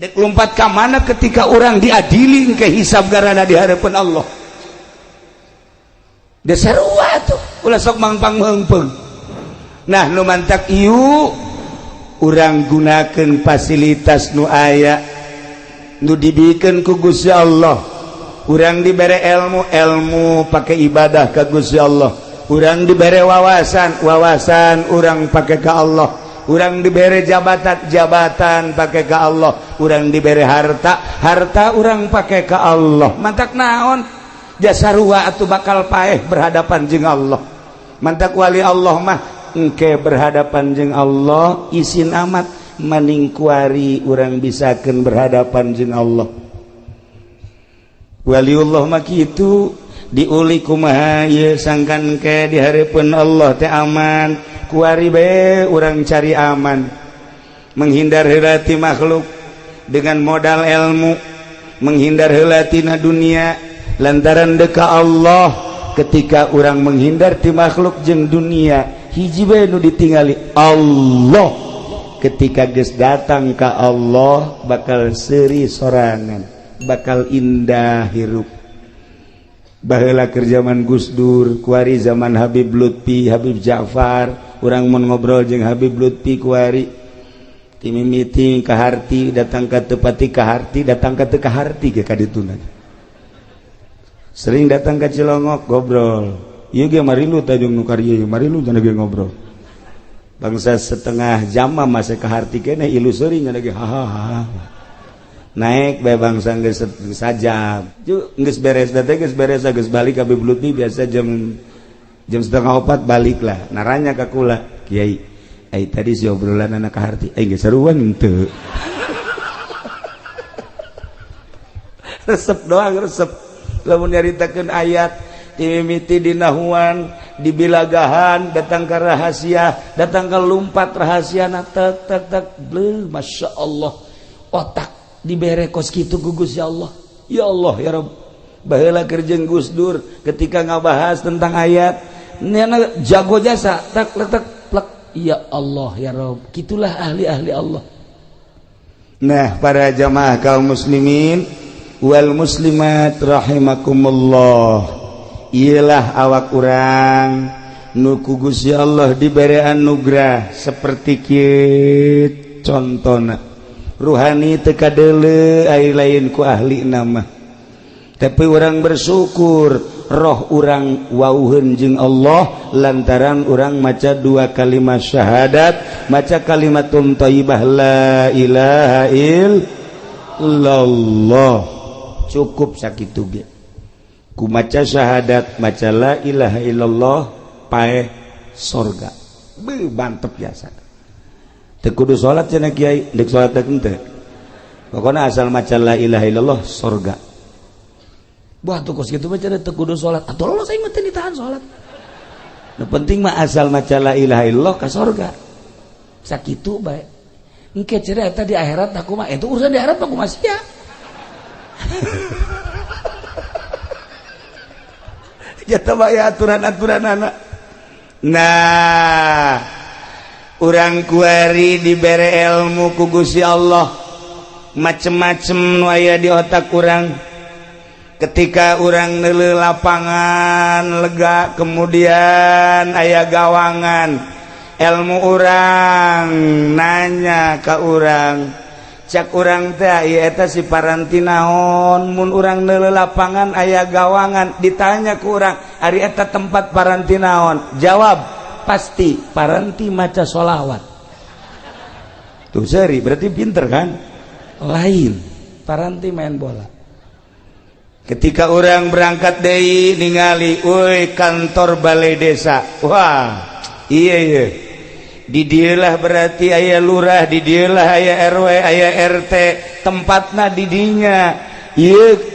dek lompat ka mana ketika orang diadili ke hisab garana di hadapan Allah. Da sarua tuh ulah sok mangpang meungpeung. Nah nu mantak ieu urang gunakeun fasilitas nu aya nu dibikeun ku Gusti Allah. Urang dibere ilmu pakai ibadah ka Gusti Allah. Urang dibere wawasan urang pakai ka Allah. Urang dibere jabatan pakai ka Allah. Urang dibere harta urang pakai ka Allah. Mantak naon? Jasarua atuh bakal paeh berhadapan jeung Allah. Mantak wali Allah mah engke berhadapan jeung Allah isin amat maning kuari urang bisakeun berhadapan jeung Allah. Waliullah mah kitu diuli kumaha ye sangkan ke di hareupeun Allah teh aman kuari bae urang cari aman menghindar heula ti makhluk dengan modal ilmu menghindar heula tina dunia lantaran deka Allah ketika urang menghindar ti makhluk jeung dunia hiji bae nu ditingali Allah ketika geus datang ka Allah bakal seuri sorangan bakal indah hirup. Baheula keur zaman Gus Dur kuari zaman Habib Lutfi Habib Ja'far urang mun ngobrol jeung Habib Lutfi kuari ti mimiti ka harti datang ka tepati ka harti datang ka teu ka harti ge ka dituna sering datang ka Cilongok ngobrol ieu ge marilu tajung nu karya marilu cenah ge ngobrol bangsa setengah jam mah masih ka harti keneh ilu seuring cenah ge hahaha naik bae bangsa geus sajam geus beres teh geus beres geus balik ka Habib Lutfi biasa jam 3:30 balik lah naranya ka kula Kiai ai tadi si obrolan anak ka harti ai geus saruan henteu resep doang resep lamun nyaritakeun ayat dimimiti di nahuan di bilagahan datang ke rahasia datang ke lumpat rahasiana tek tek tek bleu masyaallah otak dibere kos kitu ku Gusti Allah. Ya Allah ya Rabb. Baheula keur jeung Gus Dur ketika ngabahas tentang ayat, neana jago jasa, tak letak plek. Ya Allah ya Rabb. Kitulah ahli-ahli Allah. Nah, para jamaah kaum muslimin wal muslimat rahimakumullah. Ialah awak urang nu ku Gusti Allah dibere anugerah seperti kieu contona. Ruhani teka deule ai lain ku ahli nama tapi orang bersyukur roh orang wauheun jeung Allah lantaran orang maca 2 kalimat syahadat maca kalimatun thayyibah la ilaha illallah cukup sakitu ge ku maca syahadat maca la ilaha illallah paeh surga beuh mantep biasa teu kudu salat cenah kiai deuk salat teh henteu pokona asal maca la ilaha illallah surga buah tuh kos kitu mah cenah teu kudu salat atuh lolos aing mah teu ditahan salat nu penting mah asal maca la ilaha illallah ka surga sakitu bae engke cenah eta di akhirat aku mah itu urusan di akhirat mah kumaha sia jata bae aturan-aturanana nah urang kuari dibere ilmu ku Gusti Allah macem-macem nu aya di otak urang ketika urang neuleuh lapangan lega kemudian aya gawangan ilmu urang nanya ka urang cak urang teh ieu eta si paranti naon mun urang neuleuh lapangan aya gawangan ditanya ku urang ari eta tempat paranti naon jawab pasti paranti maca sholawat tuh seri berarti pinter kan lain paranti main bola ketika orang berangkat deui ningali euy kantor balai desa wah iya di dieulah berarti aya lurah di dieulah aya RW aya RT tempatna di dinya ieu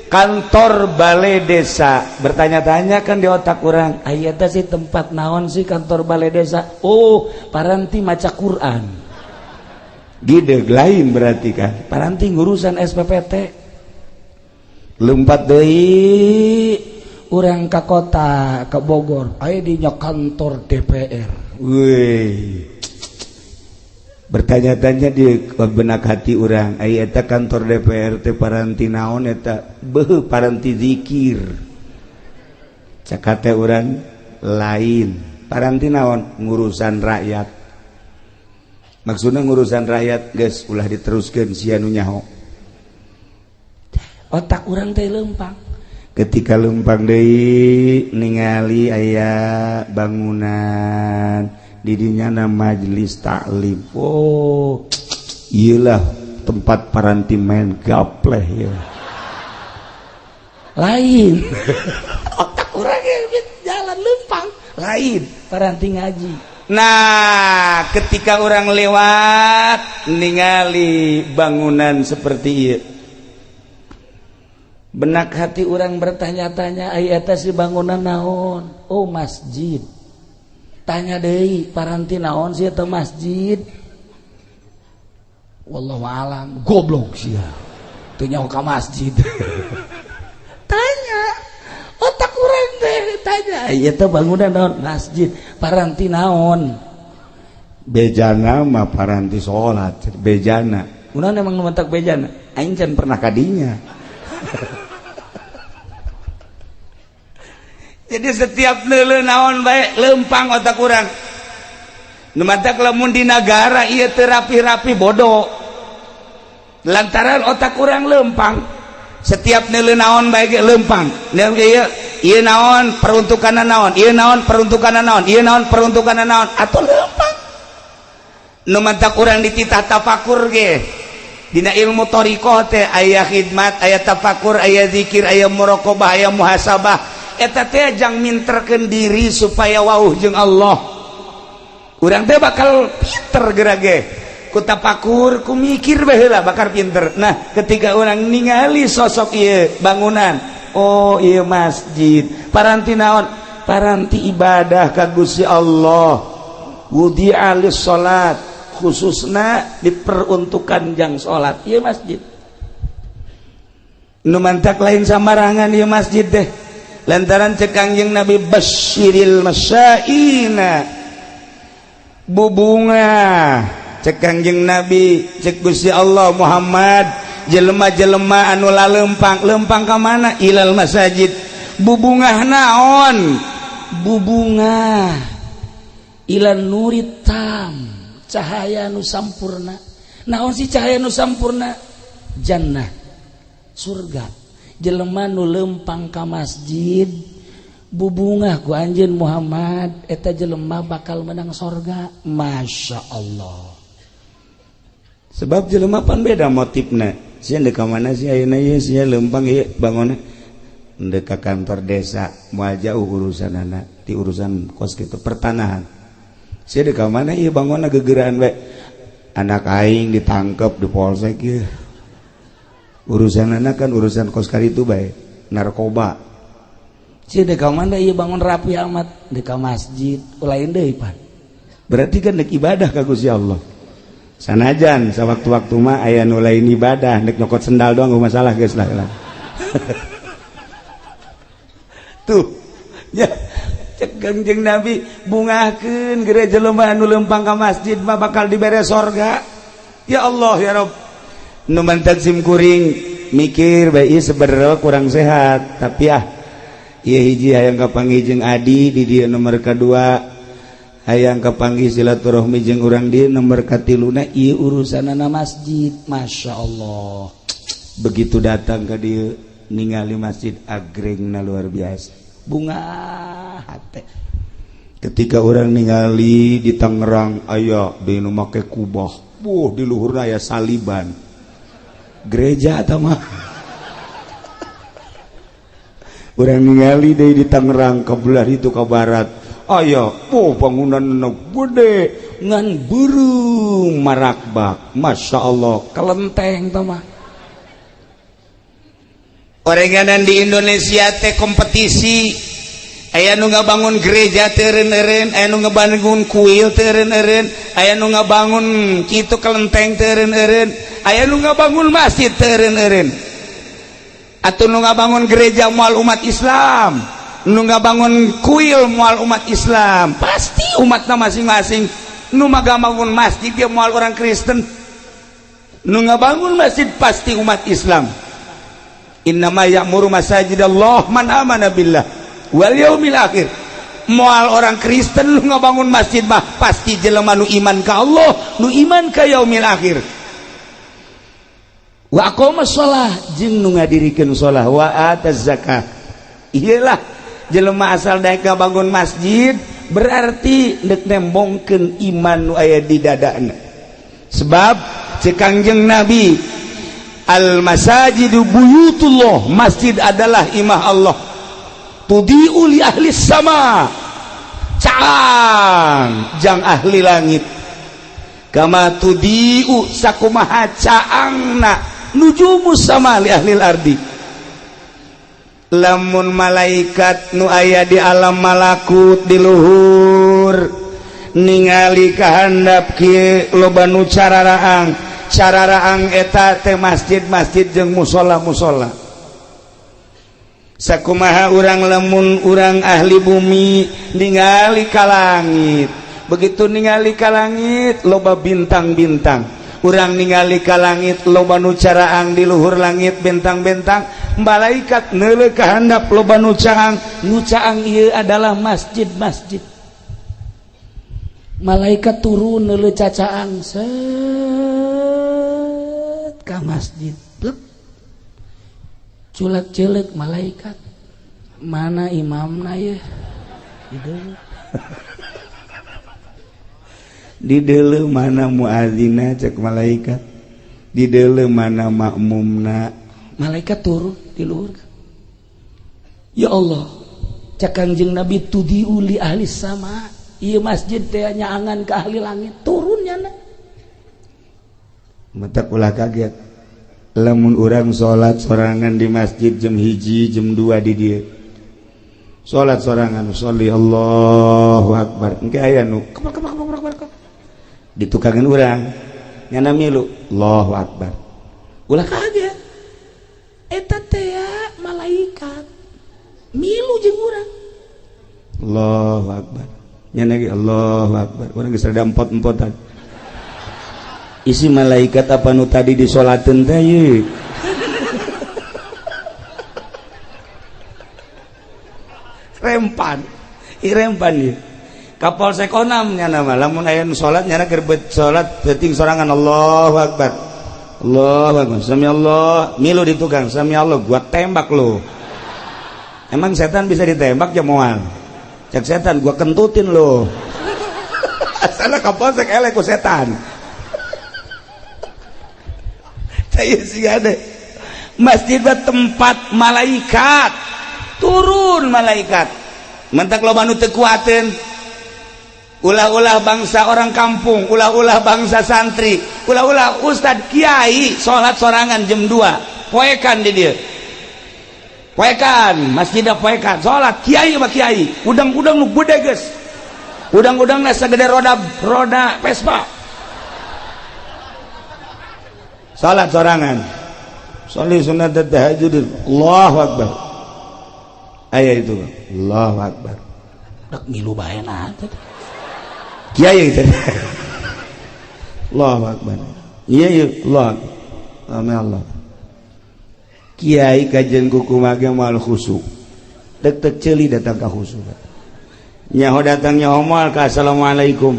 kantor balai desa bertanya-tanya kan di otak orang aya teh sih tempat naon sih kantor balai desa oh paranti maca Quran gideg lain berarti kan paranti ngurusan SPPT lompat deui urang ka kota ke Bogor aya di kantor DPR weuy bertanya-tanya di benak hati orang aya eta kantor DPR teh paranti naon eta beuh paranti zikir cakate urang lain paranti naon ngurusan rakyat maksudna ngurusan rakyat geus ulah diteruskeun sia nu nyaho otak urang teh leumpang ketika leumpang deui ningali aya bangunan di dinyana majelis taklim oh iyalah tempat paranti main gapleh ya lain otak urang jalan leumpang lain paranti ngaji. Nah ketika orang lewat ningali bangunan seperti ieu benak hati orang bertanya-tanya aya eta si bangunan naon oh masjid tanya deui paranti naon sih eta masjid wallahu alam goblok sia teu nyaho ka masjid tanya otak urang teh tanya ieu teh bangunan naon masjid paranti naon bejana mah paranti salat bejana kunaon emang numantak bejana aing can pernah kadinya jadi setiap neuleuh naon bae leumpang otak urang numantak lamun di nagara ieu teu rapi-rapi bodoh lantaran otak urang leumpang setiap neuleuh naon bae ge leumpang ieu naon peruntukanna naon ieu naon peruntukanna naon ieu naon peruntukanna naon atuh leumpang numantak urang dititah tafakur ge dina ilmu thariqah teh aya khidmat aya tafakur aya zikir aya muraqabah aya muhasabah eta teh jang minterkeun diri supaya wauh jeung Allah urang teh bakal pinter geura ge ku tafakur ku mikir baheula bakal pinter. Nah ketika orang ningali sosok ieu bangunan oh ieu masjid paranti naon paranti ibadah ka Gusti Allah wudi'a lis salat khususna diperuntukkan jang salat ieu masjid nu mantak lain samarangan ieu masjid teh lantaran cek Kangjeng Nabi basyiril masyaina bubunga cek Kangjeng Nabi cek Gusti Allah Muhammad jelema-jelema anu laleumpang leumpang ka mana ilal masajid bubungah naon bubunga ilan nuritam cahaya nu sampurna naon si cahaya nu sampurna jannah surga jelema nu leumpang ka masjid bubungah ku anjeun Muhammad eta jelema bakal menang surga masya Allah sebab jelema pan beda motifna sia deuk ka mana sih ayeuna ieu sia leumpang ieu bangunna deuk ka kantor desa moal jauh urusanana ti urusan kos kitu pertanahan sia deuk ka mana ieu bangunna gegeuraan we anak aing ditangkep di polsek ieu urusanana kan urusan kos karitu bae narkoba sia deuk ka mana ieu bangun rapi amat deuk ka masjid lain deui pan berarti kan deuk ibadah ka Gusti Allah sanajan sawaktu-waktu mah aya nu lain ibadah nek nyokot sendal doang masalah geus lah tuh ya cek Kangjeng Nabi bungahkeun gereja jelema anu leumpang ka masjid mah bakal dibere sorga ya Allah ya Rabb nu mantak sim kuring mikir bae ieu sebenarnya kurang sehat tapi ieu hiji hayang kapanggih jeung Adi di dieu nomor kedua hayang kapanggih silaturahmi jeung urang dieu nomor katiluna ieu urusanana masjid masya Allah begitu datang ka dieu ningali masjid agrengna luar biasa bunga hate ketika orang ningali di Tangerang aya di nu make kubah di luhurna aya saliban gereja atau mah orang ningali di Tangerang ke belah itu ke barat aya bangunan gede ngan burung marakbak masya Allah kelenteng tah mah orenganan di Indonesia teh kompetisi aya nu ngabangun gereja teu eureun-eureun aya nu ngabangun kuil teu eureun-eureun aya nu ngabangun kitu kelenteng teu eureun-eureun aya nu ngabangun masjid teu eureun-eureun atuh nu ngabangun gereja moal umat Islam nu ngabangun kuil moal umat Islam pasti umatna masing-masing nu magabangun masjid dia moal orang Kristen, nu ngabangun masjid pasti umat Islam. Innama ya'muru masajidallah man amana billah wal yaumil akhir. Moal orang Kristen lu ngabangun masjid mah pasti jelema nu iman ka Allah, nu iman ka yaumil akhir. Wa aqamas shalah jeung nu ngadirikeun shalah, wa ataz zakah. Iyalah jelema asal daek ngabangun masjid berarti deuk nembongkeun iman nu aya di dadana. Sebab cek Kangjeng Nabi, al masajidu buyutullah, masjid adalah imah Allah. Tudi'u li ahli sama, caang jang ahli langit. Kama tudi'u sakumaha caangna nujumus sama li ahli ardi. Lamun malaikat nu aya di alam malakut di luhur ningali kahandap kieu loba nu cararaang eta teh masjid-masjid jeung musola-musola. Sakumaha urang lamun urang ahli bumi ningali ka langit, begitu ningali ka langit loba bintang-bintang, urang ningali ka langit loba nu caraang di luhur langit bintang-bintang, malaikat neuleuh ka handap loba nu caang ieu adalah masjid-masjid. Malaikat turun neuleuh cacaang set ka masjid. Culek-culek malaikat, mana imamna ya? Di deuleu mana muadzina cek malaikat, di deuleu mana makmumna. Malaikat turun di luhur. Ya Allah, cek Kangjeng Nabi tudiu li ahli sama. Ieu masjid teh nyaangan ka ahli langit, turunnya na. Mata ulah kaget. Lamun urang salat sorangan di masjid jam 1 jam 2 di dieu. Salat sorangan sholli Allahu akbar. Engke aya nu ditukangan urang nyana milu Allahu akbar. Ulah kaget. Eta teh malaikat milu jeung urang. Allahu akbar. Nyana ge Allahu akbar. Urang geus rada empot-empotan. Isi malaikat apa nu tadi disolateun teh ye. Rempan ye. Kapolsek Onam nyana mah lamun aya nu salat nyana keur salat penting sorangan Allahu akbar. Allahu akbar. Sami Allah, milu di tukang sami Allah gua tembak lu. Emang setan bisa ditembak ya moal. Cek setan gua kentutin lu. Asal kapolsek elek ku setan. Saya sih ada masjid tempat malaikat turun, malaikat mentak loba nu teu kuateun, ulah-ulah bangsa orang kampung, ulah-ulah bangsa santri, ulah-ulah ustad kiai salat sorangan jam 2 poekan di dieu, poekan masjidna poekan salat kiai mah kiai udang-udang nu gede geus, udang-udangna sagede roda Vespa. Salat sorangan, sholli sunat tahajud, Allahu akbar. Aya itu, Allahu akbar. Dak milu bae na teh. Kiai teh. Allahu akbar. Iya Allah. Amin Allah. Kiai kajian kuku mage moal khusyuk. Dek ceuli datang ka khusyuk. Nyaho datang nyaho moal ka assalamualaikum.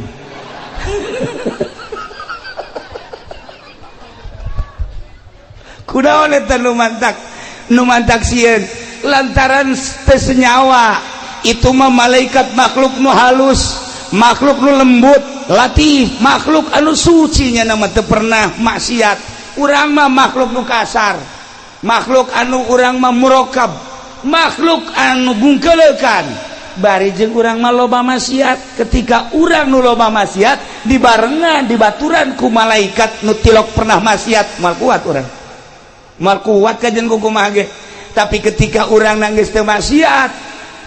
Kunaon eta nu mantak sieun lantaran teu senyawa. Itu mah malaikat makhluk nu halus, makhluk nu lembut, latif, makhluk anu suci nya nama teu pernah maksiat. Urang mah makhluk nu kasar, makhluk anu urang mah murokab, makhluk anu gungkeleukan. Bari jeung urang mah loba maksiat. Ketika urang nu loba maksiat dibarengan dibaturan ku malaikat nu tilok pernah maksiat, moal kuat urang. Mal kuat kajian kukumah ge. Tapi ketika orang nangis teu maksiat,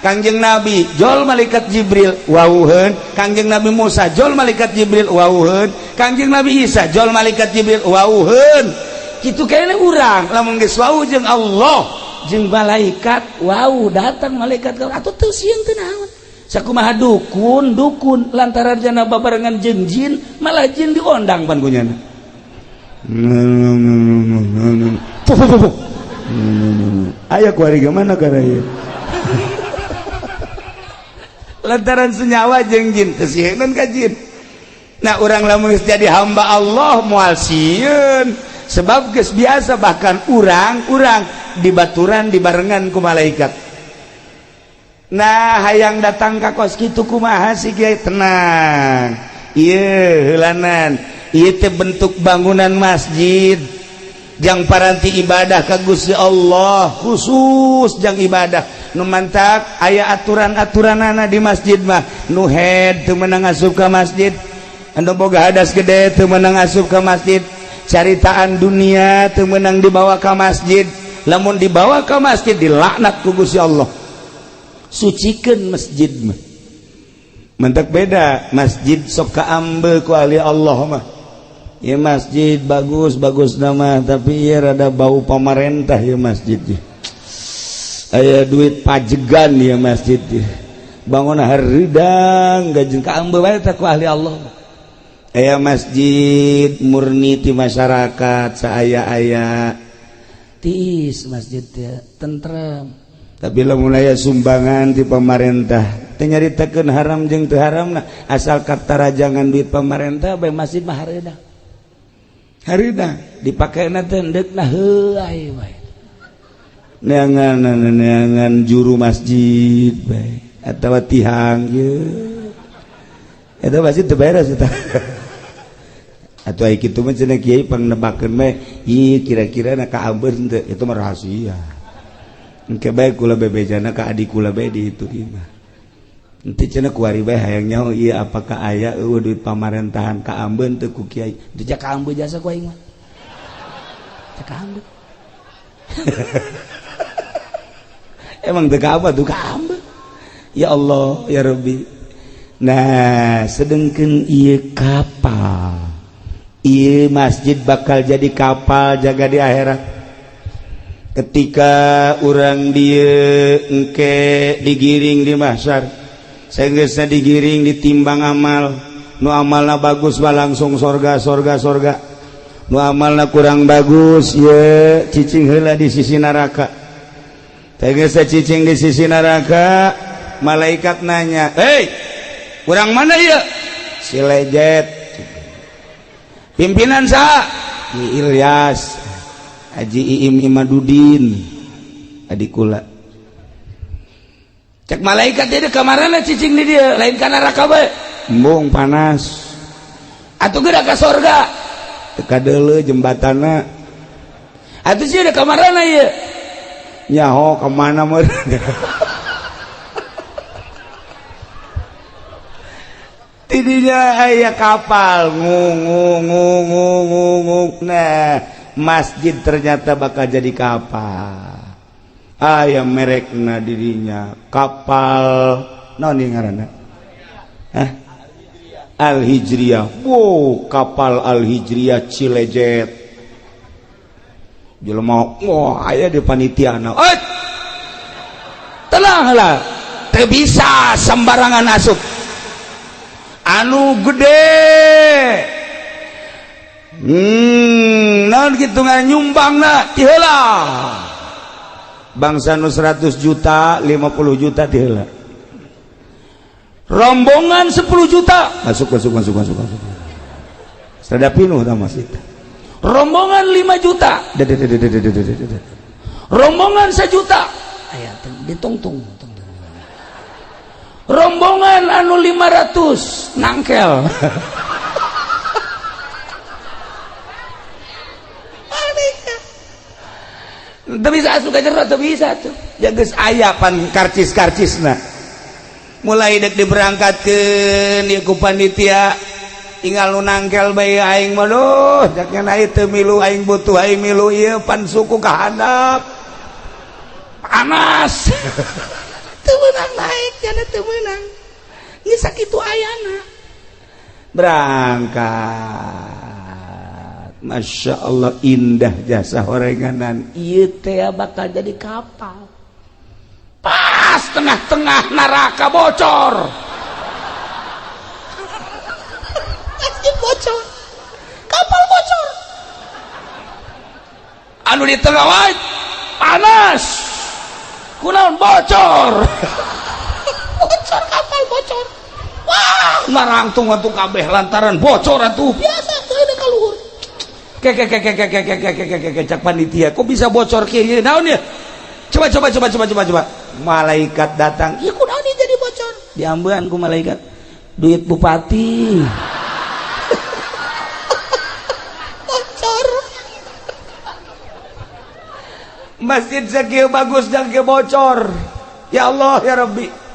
Kangjeng Nabi jol malaikat Jibril wawuheun, Kangjeng Nabi Musa jol malaikat Jibril wawuheun, Kangjeng Nabi Isa jol malaikat Jibril wawuheun. Kitu kene urang lamun geus wau jeung Allah jeung malaikat wau datang malaikat atuh teu sieun teu naon. sakumaha dukun lantaran jana babarengan jeung jin malah jin diondang pan kunyana aya kuari mana kana ieu lantaran senyawa jeung jin kesieun ka jin. Nah urang lamun geus jadi hamba Allah moal sieun sebab geus biasa bahkan urang dibaturan dibarengan ku malaikat. Nah hayang datang ka kos kitu kumaha si kiai tenang ieu heulanan ieu teh bentuk bangunan masjid jang paranti ibadah ka Gusti Allah khusus jang ibadah nu mantap aya aturan-aturanana di masjid mah nu head teu meunang asup ka masjid anu boga hadas gede teu meunang asup ka masjid caritaan dunia teu meunang dibawa ka masjid lamun dibawa ka masjid dilaknat ku Gusti Allah sucikeun masjid mah mantap beda masjid sok kaambe ku ahli Allah mah ya masjid bagus nama tapi ya rada bau pemerintah ya masjid aya duit pajegan ya masjid bangun haridang gajeun kaambe bae teh ku ahli Allah aya masjid murni ti masyarakat saaya-aya tiis masjid teh tentrem tapi lamun aya sumbangan ti pemerintah teh nyaritakeun haram jeung teu haramna asal katarajangan duit pemerintah bae masjid mah hareudang dipakena teh endekna heuai bae neangan juru masjid bae atawa tihang ieu eta masjid teu beres eta atuh aya kitu mah cenah kiai pangnebakeun mah ieu kira-kira na kaambeun teu itu mah rahasia engke bae kula bebejana ka adik kula bae di itu ieu mah ente cenah kuari bae hayang nyaho ieu apakah aya eueuh duit pamarentahan kaambeun teu ku kiai teu jak kaambeun jasa ku aing mah teu kaambeun emang teu ka apa tuh kaambeun ya Allah ya Rabbi. Nah sedengkeun ieu kapal ieu masjid bakal jadi kapal jaga di akhirat ketika urang dieu engke digiring di mahsyar sanggeusna digiring ditimbang amal nu amalna bagus mah langsung sorga nu amalna kurang bagus ye cicing heula di sisi neraka teh geus cicing di sisi neraka malaikat nanya hei urang mana ieu si lejet pimpinan saha Ki Ilyas Haji Iim Imadudin adik kula cek malaikat dia kamarana cicing di dia lain ka neraka bae embung panas atuh geura ka sorga teu kadeuleu jembatanna atuh sieun kamarana ieu nyaho ka mana meureun tidinya aya kapal ngung nah masjid ternyata bakal jadi kapal aya merekna dirinya kapal naon ieu ngaranna Al-Hijriyah wow kapal Al-Hijriyah Cilejet jelema wah aya di panitiana tenang lah teu bisa sembarangan asup anu gede naon kitu nganyumbangna ti heula bangsa nu 100 juta 50 juta ti heula rombongan 10 juta masuk sada pinuh tah masjid rombongan 5 juta rombongan 1 juta aya ditungtung rombongan anu 500 nangkel teu bisa asup ka jero teu bisa tuh ya geus aya pan karcis-karcisna mulai dek diberangkatkeun ieu ku panitia tinggal nu nangkel bae aing mah duh jakna ieu teu milu aing butuh aing milu ieu pan suku ka handap panas teu meunang naik cenah teu meunang geus sakitu ayana berangkat Masya Allah indah jasa horenganan ieu teh bakal jadi kapal pas tengah-tengah neraka bocor. Masjid bocor, kapal bocor. Anu di tengah wae panas. Kunaon bocor. Bocor, kapal bocor. Wah, narangtung atuh kabeh lantaran bocor atuh. Biasa teu ada kaluhur. Cak panitia, kok bisa bocor kieu? Naon ya? Coba. Malaikat datang. Ya kunaon ieu jadi bocor? Diambean ku malaikat. Duit bupati. Bocor. Masjid sakieu bagus dan ke bocor. Ya Allah ya Rabbi.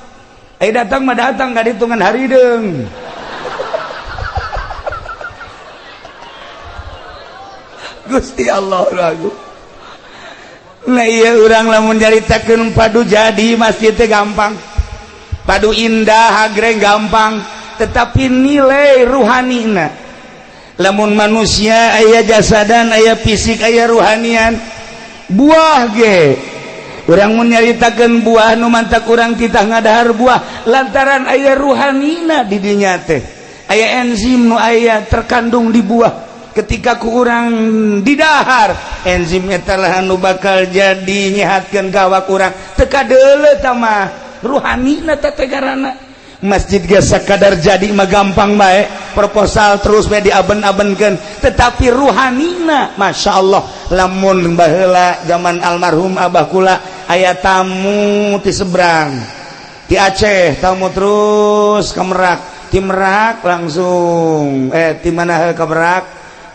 Datang mah datang gak dihitungan hari deung. Gusti Allah lagu. Nah iya urang lamun nyaritakeun padu jadi masjid teh gampang. Padu indah hagreng gampang, tetapi nilai ruhanina. Lamun manusia aya jasadan, aya fisik, aya ruhanian. Buah ge. Urang mun nyaritakeun buah nu mantak urang kita ngadahar buah lantaran aya ruhanina di dinya teh. Aya enzim nu aya terkandung di buah. Ketika ku urang didahar, enzim eta lah anu bakal jadi nyehatkeun ka awak urang. Teu kadeuleu tah mah ruhanina teh tegarana. Masjid ge sakadar jadi mah gampang bae, proposal terus bae diaben-abenkeun, tetapi ruhanina masyaallah. Lamun baheula zaman almarhum abah kula aya tamu ti seberang ti Aceh, tamu terus ke Merak, ti Merak langsung ti mana ke Merak,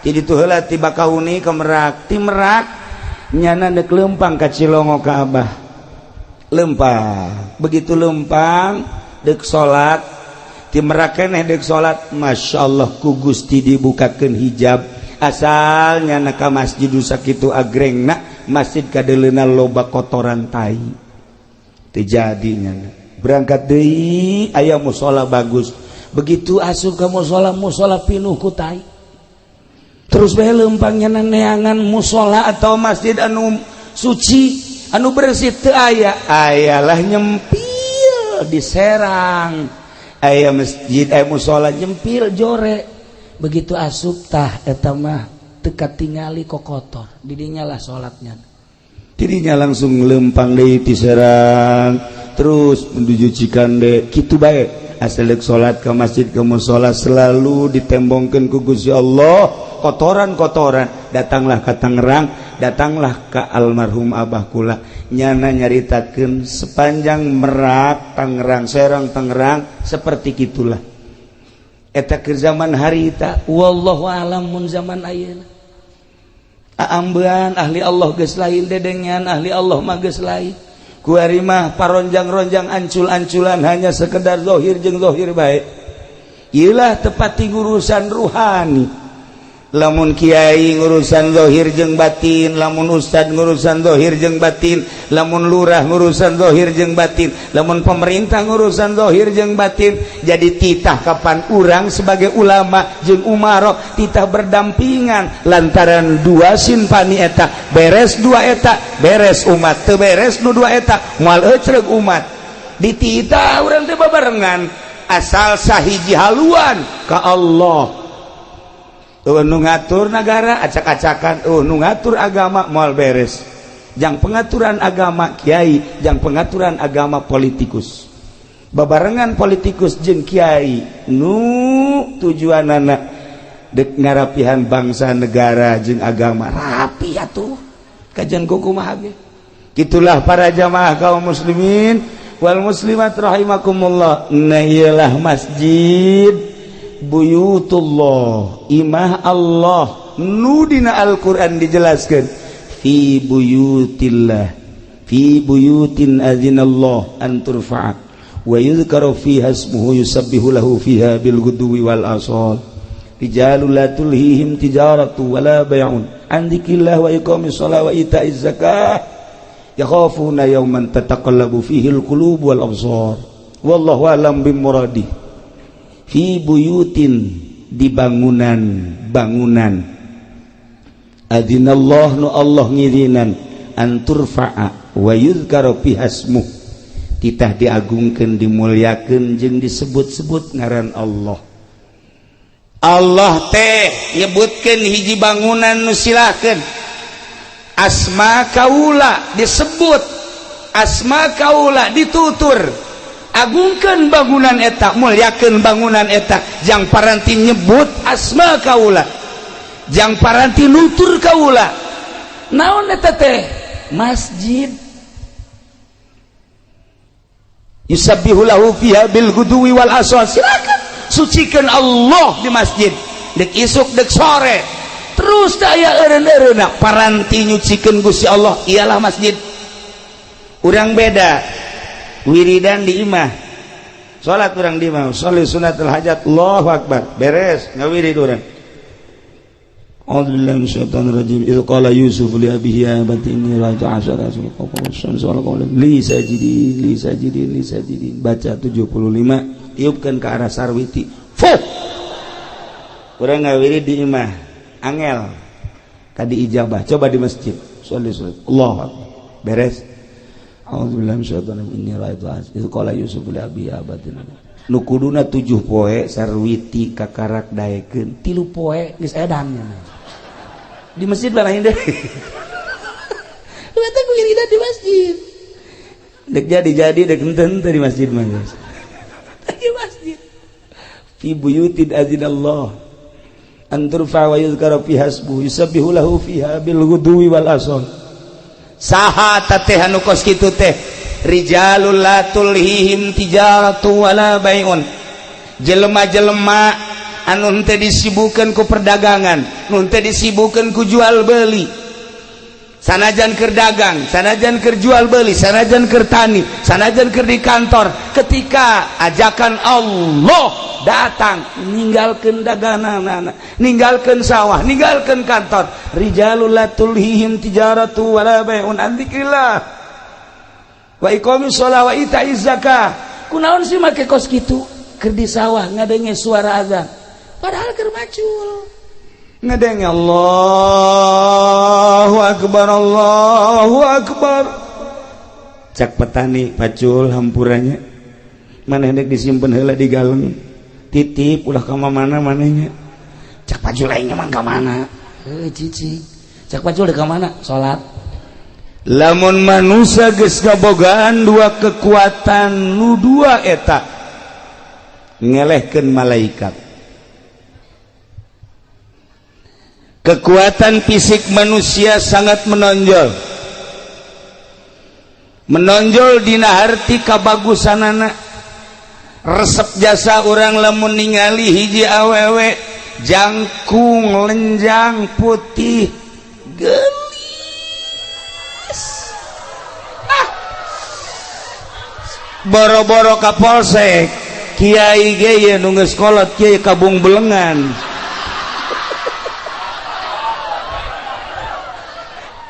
ti ditu heula ti Bakauni ke Merak, ti Merak nyana deuk leumpang ka Cilongo ka abah, leumpang. Begitu leumpang deuk salat ti Merak keneh deuk salat, masyaallah ku Gusti dibukakeun hijab. Asal nyana ka masjid sakitu agrengna, masjid kadeleuna loba kotoran tai. Teu jadi nyana. Berangkat deui aya mushola bagus. Begitu asup ka mushola pinuh ku tai. Terus bae leumpang nyana neangan mushola atau masjid anu suci, anu bersih teu aya. Ayalah nyempil di Serang. Aya masjid mushola nyempil jore. Begitu asup tah eta mah teu katingali kokotor, didinya lah salatnya. Didinya langsung leumpang deui ti Serang, terus menuju Cikande, kitu bae. Asal deuk salat ka masjid ka mushola selalu ditembongkeun ku Gusti Allah kotoran-kotoran. Datanglah ka Tangerang, datanglah ka almarhum abah kula, nyana nyaritakeun sepanjang Merak, Tangerang, Serang, Tangerang seperti kitulah. Eta keur zaman harita, wallahu alam mun zaman ayeuna. Aambean ahli Allah geus lain, dedengan ahli Allah mah geus lain. Kuari mah paronjang-ronjang ancul-anculan hanya sekedar zahir jeung zahir bae. Ieu lah tepati urusan ruhani. Lamun kiai ngurusan zahir jeung batin, lamun ustad ngurusan zahir jeung batin, lamun lurah ngurusan zahir jeung batin, lamun pemerintah ngurusan zahir jeung batin. Jadi titah kapan urang sebagai ulama jeung umaro titah berdampingan lantaran dua sinpani eta, beres dua eta beres umat, teu beres nu dua eta moal ecreg umat. Dititah urang teh babarengan asal sahiji haluan ka Allah. Nu ngatur negara acak-acakan, nu ngatur agama moal beres. Jang pengaturan agama kiai, jang pengaturan agama politikus. Babarengan politikus jeung kiai nu tujuanana dek ngarapihan bangsa negara jeung agama rapi atuh. Kajian kumaha ge. Kitulah para jamaah kaum muslimin wal muslimat rahimakumullah. Nah ialah masjid buyutullah, imah Allah nu dina Al-Qur'an dijelaskeun fi buyutillah, fi buyutin adzinallah an turfa'a wa yuzkaru fiha ismuhu yusabbihu lahu fiha bil ghudwi wal asal rijalul la tulhihim tijaratu wala bai'un an dzikrillah wa iqamis shalah wa ita'iz zakah yakhafuna yawman tataqallabu fihi al qulub wal absar wallahu alam bimuradi. Fi buyutin, di bangunan adzinallah nu Allah ngizinan an turfa'a wa yuzkaru fiha ismuh, titah diagungkeun dimuliakeun jeung disebut-sebut ngaran Allah. Allah teh nyebutkeun hiji bangunan nu silakeun asma kaula disebut, asma kaula ditutur, agungkeun bangunan eta, muliakeun bangunan eta, jang paranti nyebut asma kaula, jang paranti nutur kaula. Naon eta teh? Masjid. Yusabbihu lahu fiha bil ghudwi wal asal. Silakan sucikeun Allah di masjid. Dek isuk dek sore. Terus daya eureun-eureunna paranti nyucikeun Gusti Allah ialah masjid. Urang beda. Wiridan di imah. Salat urang di imah, sholli sunatul hajat, Allahu akbar. Beres ngawirid urang. A'udzubillahi minasyaitonir rajim. Idz qala Yusuf li abihi ya abati inni ra'aytu 'ashara kawkaban li sajidin baca 75 tiupkeun ke arah sarwiti. Fuh. Urang ngawiri di imah angel kadi ijabah. Coba di masjid. Sholli Allahu akbar. Beres. A'udzubillahi minasyaitonir rajim. Inni ra'aytu 'ashara idz qala Yusuf li abihi ya abati nu kuduna 7 poe sarwiti kakarak daekeun 3 poe geus edannya. Di masjid barahin deh. Kata ku wiridan di masjid. Dek jadi dek enten di masjid mah. Di masjid. Fi buyutin azinallah an turfa wa yuzkara fi hasbu yusabbihu lahu fiha bil ghudwi wal asal. Saha tateh anu kos kitu teh? Rijalul la tulhihim tijaratu wala bai'un. Jelema-jelema anu henteu disibukkeun ku perdagangan, nu henteu disibukkeun ku jual beli. Sanajan keur dagang, sanajan keur jual beli, sanajan keur tani, sanajan keur di kantor, ketika ajakan Allah datang, ninggalkeun daganganna, ninggalkeun sawah, ninggalkeun kantor. Rijalul la tulhihim tijaratu wala bai'un an dzikrillah wa iqamis shalah wa ita'iz zakah. Kunaon sih make kos kitu? Keur di sawah ngadenge suara azan. Padahal keur macul. Ngadenge Allahu akbar, Allahu akbar. Cak petani pacul hampurannya. Maneh hendek disimpen heula di galeng. Titip ulah ka mana manehnya. Cak pacul aing mah ka mana? Cici. Cak pacul ka mana? Salat. Lamun manusia geus kabogaan dua kekuatan nu dua eta ngelehkeun malaikat. Kekuatan fisik manusia sangat menonjol dina harti kabagusanana. Resep jasa orang lamun ningali hiji awewe jangkung lenjang putih gelis boro-boro ka polsek kiai ge nu geus kolot kiai kabung belengan.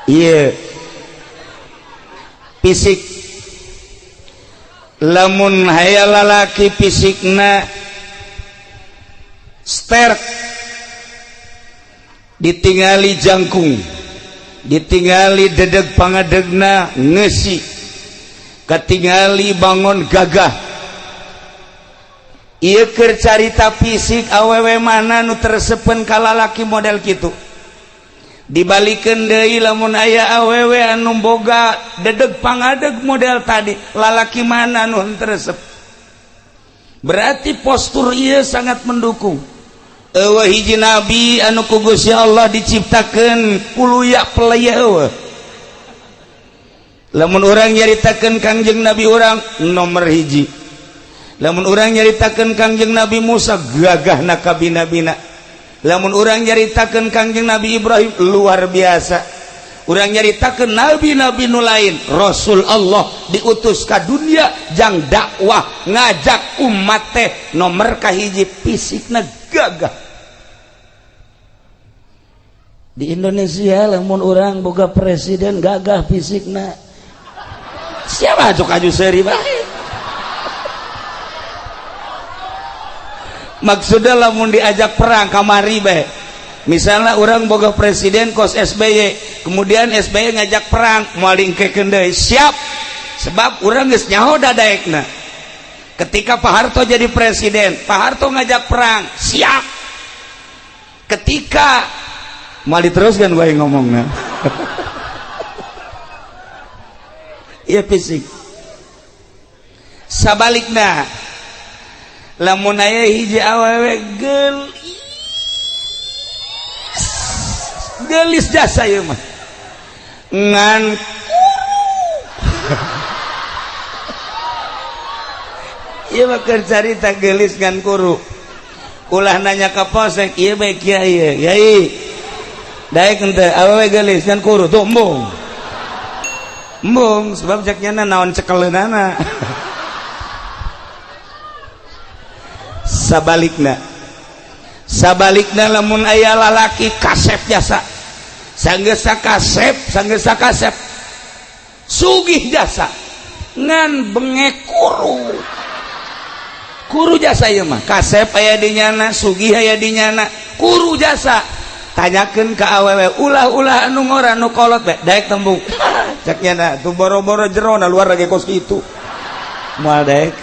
Iya fisik lamun hayal lalaki fisikna sterk ditingali jangkung ditingali dedeg pangadegna ngeusi katingali bangun gagah. Ieu keur carita fisik awewe mana nu teresepen ka lalaki model kitu. Dibalikeun deui lamun aya awewe anu boga dedeg pangadeg model tadi, lalaki mana anu teresep. Berarti postur ieu sangat mendukung. Eueuh hiji nabi anu ku Gusti Allah diciptakeun kuluya pelaya eueuh. Lamun urang nyaritakeun Kangjeng Nabi urang nomor hiji. Lamun urang nyaritakeun Kangjeng Nabi Musa gagahna kabina-bina. Lamun urang nyaritakeun Kangjeng Nabi Ibrahim luar biasa. Urang nyaritakeun nabi-nabi nu lain, Rasul Allah diutus ka dunia jang dakwah ngajak umat teh nomor kahiji fisikna gagah. Di Indonesia lamun urang boga presiden gagah fisikna. Siapa cok aju seri bae. Maksudnya lamun diajak perang kamari bae. Misalnya orang boga presiden kos SBY, kemudian SBY ngajak perang, moal dingkekeun deui, siap. sebab urang geus nyaho dadaekna. Ketika Pak Harto jadi presiden, Pak Harto ngajak perang, siap. Ketika mau diteruskan bae ngomongna. Iya fisik. Sabalikna lamun aya hiji awewe gelis jasa ieu mah. Ngan ieu mah keur carita gelis ngan kuru. Ulah nanya ka posek, ieu bae kiai, yai. Daek henteu awewe gelis ngan kuru tuh embung. Embung sebab jaknya naon cekeleunana. Sabalikna lamun aya lalaki kasep jasa, sanggeus kasep sugih jasa ngan bengek kuru jasa ieu mah. Kasep aya di nyana, sugih aya di nyana, kuru jasa. Tanyakeun ka awewe, ulah anu ngora nu kolot we, daek tembung. Cak nyana tu boro-boro jerona luar lagi kos kitu. Moal daek.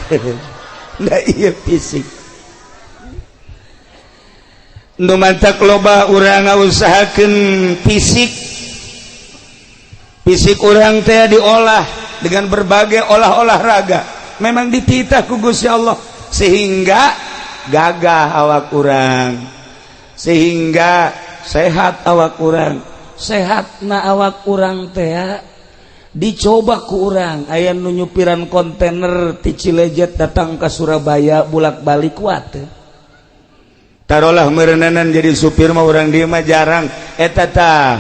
Da ieu fisik. Nu mantak loba urang ngausahakeun fisik urang teh diolah dengan berbagai olahraga. Memang dititah ku Gusti Allah sehingga gagah awak urang, sehingga sehat awak urang. Sehatna awak urang teh dicoba ku urang. Aya nu nyupiran kontainer ti Cilejet datang ke Surabaya bolak-balik kuat teh. Taruhlah merenanan jadi supir mah urang dieu mah jarang eta tah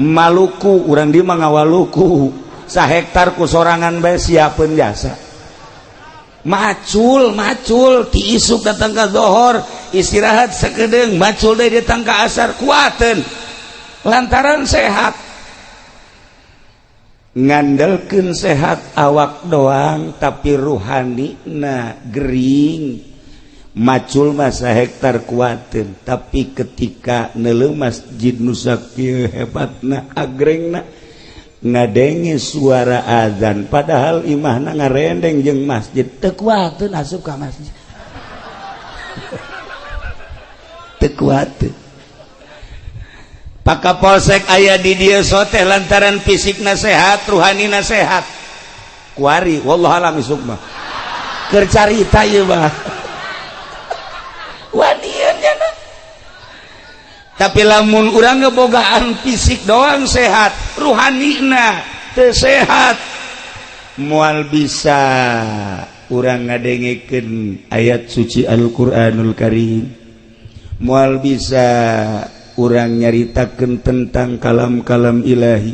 Maluku, urang dieu mah ngawaluku. Sahektar ku sorangan bae siapeun jasa. Macul ti isuk datang ka zohor, istirahat sakedeung, macul deui datang ka asar, kuateun. Lantaran sehat. Ngandelkeun sehat awak doang tapi ruhanina gering. Macul masa hektar kuatin, tapi ketika neuleuh masjid nu sakieu hebatna agrengna ngadenge suara azan padahal imahna ngarendeng jeung masjid teu kuateun asup ka masjid. Teu kuateun. Pak Kapolsek aya di dieu soteh lantaran fisikna sehat, ruhanina sehat. Kuari wallahu alam isuk mah. Keur carita ieu mah. Wadiannya tapi lamun urang ngebogaan fisik doang sehat, ruhanina teu sehat. Moal bisa urang ngadengekeun ayat suci Al-Qur'anul Karim, moal bisa urang nyaritakeun tentang kalam-kalam ilahi,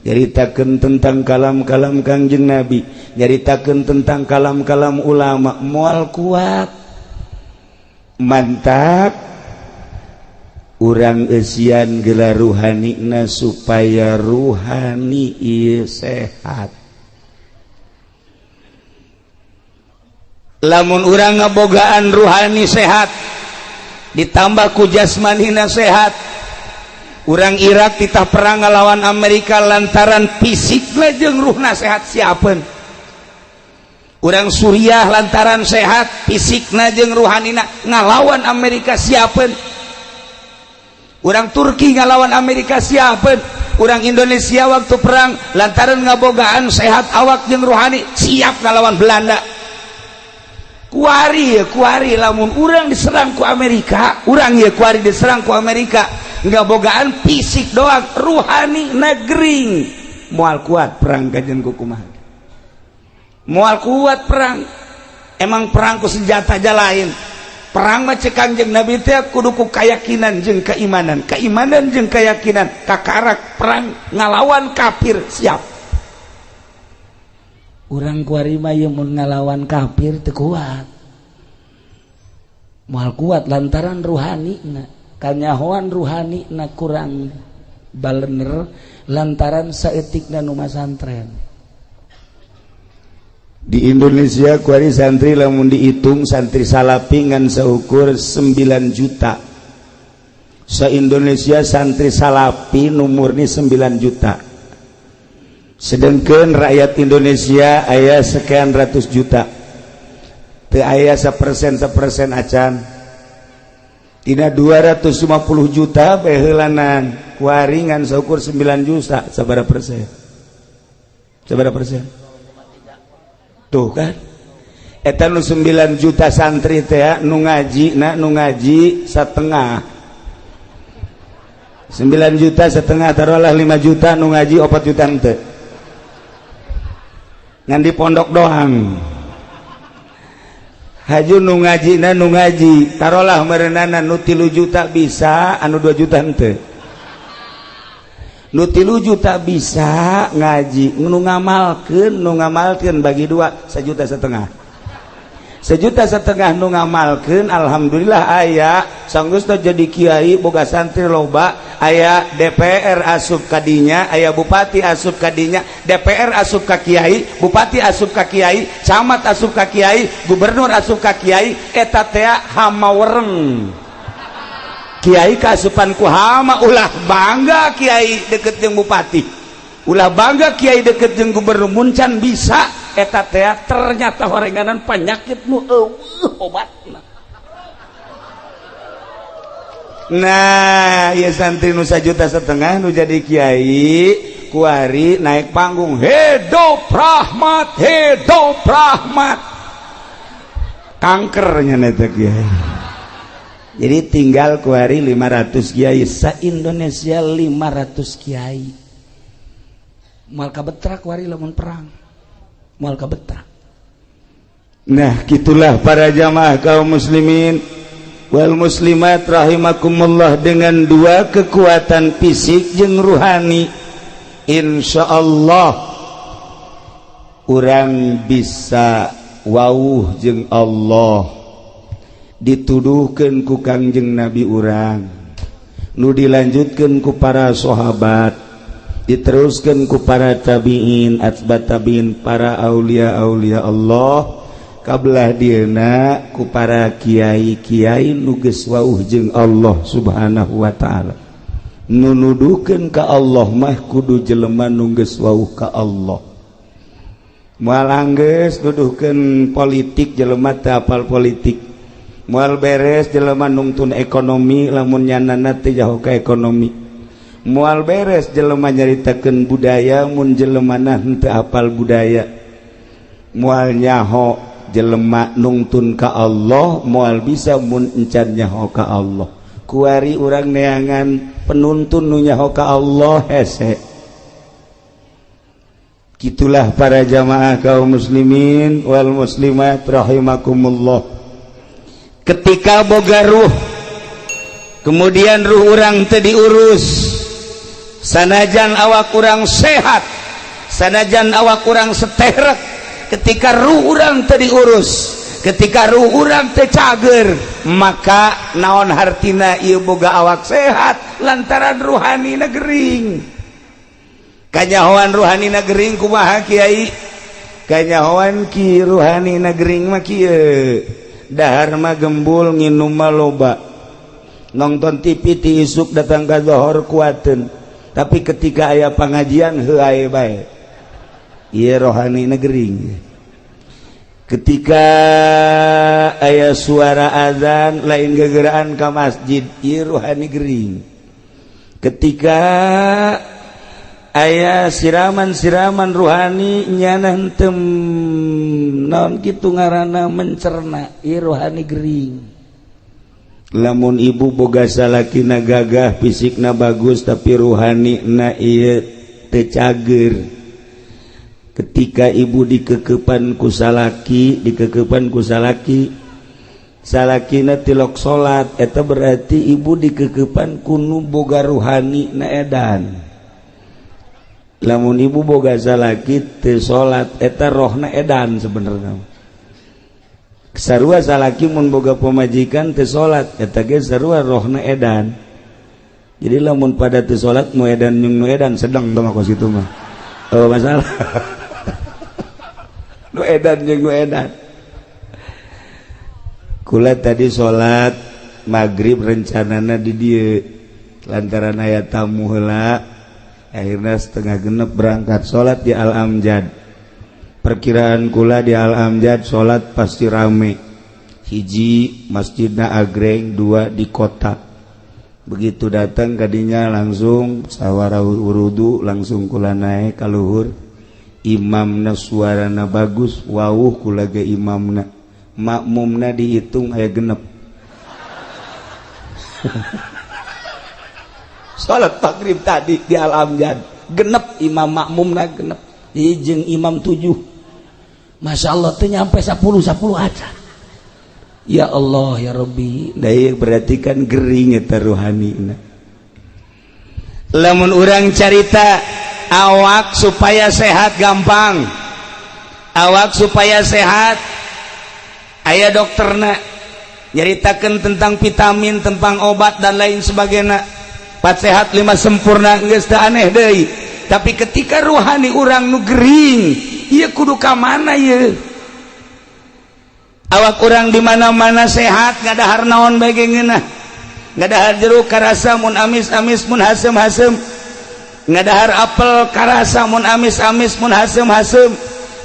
nyaritakeun tentang kalam-kalam Kangjeng Nabi, nyaritakeun tentang kalam-kalam ulama, moal kuat. Mantap urang eusian geula ruhanina supaya ruhani ieu sehat. Lamun urang ngabogaan ruhani sehat ditambah ku jasmanina sehat, urang Irak titah perang ngalawan Amerika lantaran fisikna jeung ruhna sehat siapeun. Urang Suriah lantaran sehat fisikna jeung ruhanina ngalawan Amerika siapeun. Urang Turki ngalawan Amerika siapeun. Urang Indonesia waktu perang lantaran ngabogaan sehat awak jeung ruhani siap ngalawan Belanda. Kuari lamun urang diserang ku Amerika, urang ieu kuari diserang ku Amerika ngabogaan fisik doang, ruhani nagring. Moal kuat perang kajen ku kumaha. Moal kuat perang. Emang perang ku senjata aja lain. Perang mah cek Kangjeng Nabi teh kudu ku keyakinan jeung keimanan. Keimanan jeung keyakinan kakarak perang ngalawan kafir siap. Urang kuari mah ieu mun ngalawan kafir teu kuat. Moal kuat lantaran ruhanina. Kanyahoan ruhanina kurang balener lantaran saeutikna nu masantren. Di Indonesia kuari santri lamun dihitung santri salapi ngan seukur 9 juta. Se Indonesia santri salapi numurni 9 juta. sedangkan rakyat Indonesia aya sekian ratus juta teu aya 1% acan tina 250 juta bae heulanan kuaringan saukur 9 juta sabaraha persen tuh kan eta nu 9 juta santri teh nu ngaji setengah 9 juta setengah taruhlah 5 juta nu ngaji 4 juta teu ngan di pondok doang haju nu ngaji taruhlah merenana nu 3 juta bisa anu 2 juta henteu nu 3 juta bisa ngaji nu ngamalkeun bagi 2 1,5 juta nu ngamalkeun alhamdulillah aya sanggeus jadi kiai boga santri loba aya DPR asup kadinya aya bupati asup kadinya DPR asup ka kiai bupati asup ka kiai camat asup ka kiai gubernur asup ka kiai eta teh hama wereng kiai kaasupan ku hama ulah bangga kiai deket jeung bupati ulah bangga kiai deket jeung gubernur muncan bisa eta teh ternyata horenganan penyakit nu obatna. Nah, ya santri nu 1,5 juta nu jadi kiai kuari naik panggung hidup rahmat kankernya neta kiai. Jadi tinggal kuari 500 kiai sa Indonesia 500 kiai. Moal kabetra kuari lamun perang. Moal kabetra. Nah, gitulah para jamaah kaum muslimin wal muslimat rahimakumullah, dengan 2 kekuatan fisik jeung ruhani insyaallah urang bisa wauh jeung Allah dituduhkeun ku Kangjeng Nabi urang nu dilanjutkeun ku para sahabat diteruskeun ku para tabi'in atba tabi'in para aulia-aulia Allah kabelah dieuna ku para kiai-kiai nu geus wauh jeung Allah Subhanahu wa taala. Nu nuduhkeun ka Allah mah kudu jelema nu geus wauh ka Allah. Moal anggeus nuduhkeun politik jelema teu apal politik. Moal beres jelema nungtun ekonomi lamun nyanana teu jauh ka ekonomi. Moal beres jelema nyaritakeun budaya mun jelemana henteu apal budaya. Moal nyaho jelema nungtun ka Allah moal bisa mun encan nyaho ka Allah kuari urang neangan penuntun nu nyaho ka Allah hese. Gitulah para jamaah kaum muslimin wal muslimat rahimakumullah, ketika boga ruh kemudian ruh urang teu diurus sanajan awak urang sehat sanajan awak urang seterek ketika ruh urang teu diurus ketika ruh urang teu cager maka naon hartina ieu boga awak sehat lantaran ruhanina gering. Kanyahoan ruhanina gering kumaha kiai? Kanyahoan ki ruhanina gering mah kieu dahar mah gembul nginum mah loba nonton TV ti isuk datang ka zohor kuateun tapi ketika aya pangajian heuae bae ieu rohanina gering. Ketika aya suara azan lain gegeraan ka masjid ieu rohani gering. Ketika aya siraman-siraman rohani nyana henteu naon kitu ngaranna mencerna ieu rohani gering. Lamun ibu boga salakina gagah fisikna bagus tapi rohanina ieu teu cager. Ketika ibu dikekepan ku salaki salakina tilok salat eta berarti ibu dikekepan kunu boga ruhani na edan. Lamun ibu boga salaki teu salat eta rohna edan sebenarnya. Sarua salaki mun boga pamajikan teu salat eta ge sarua rohna edan. Jadi lamun pada teu salat nu edan jeung nu edan sedeng tong kos kitu mah. Oh masalah. Nu edan jeung nu edan. Kula tadi salat maghrib rencanana di dieu lantaran aya tamu heula akhirnya setengah genep berangkat salat di Al-Amjad. Perkiraan kula di Al-Amjad salat pasti rame. Hiji masjidna agreng, dua di kota. Begitu datang kadinya langsung sawara wurudu, langsung kula naik ka luhur. Imamna suarana bagus, wawuh kula ge imamna. Makmumna dihitung aya genep. Salat maghrib tadi di Al-Amjad genep, imam makmumna genep, jeung imam 7. Masya Allah tuh nyampe 10 aja. Ya Allah ya Rabbi, daya berarti kan gering eta rohanina. Lamun urang carita awak supaya sehat gampang, awak supaya sehat aya dokterna nyaritakeun tentang vitamin, tentang obat dan lain sebagainya. 4 sehat 5 sempurna geus teu aneh deui. Tapi ketika rohani urang nu gering, ieu kudu ka mana ieu? Awak urang di mana-mana sehat, ngadahar naon bae ge ngeunah. Ngadahar jeruk karasa mun amis-amis mun hasem-hasem. Ngadahar apel karasa mun amis-amis mun hasem-hasem.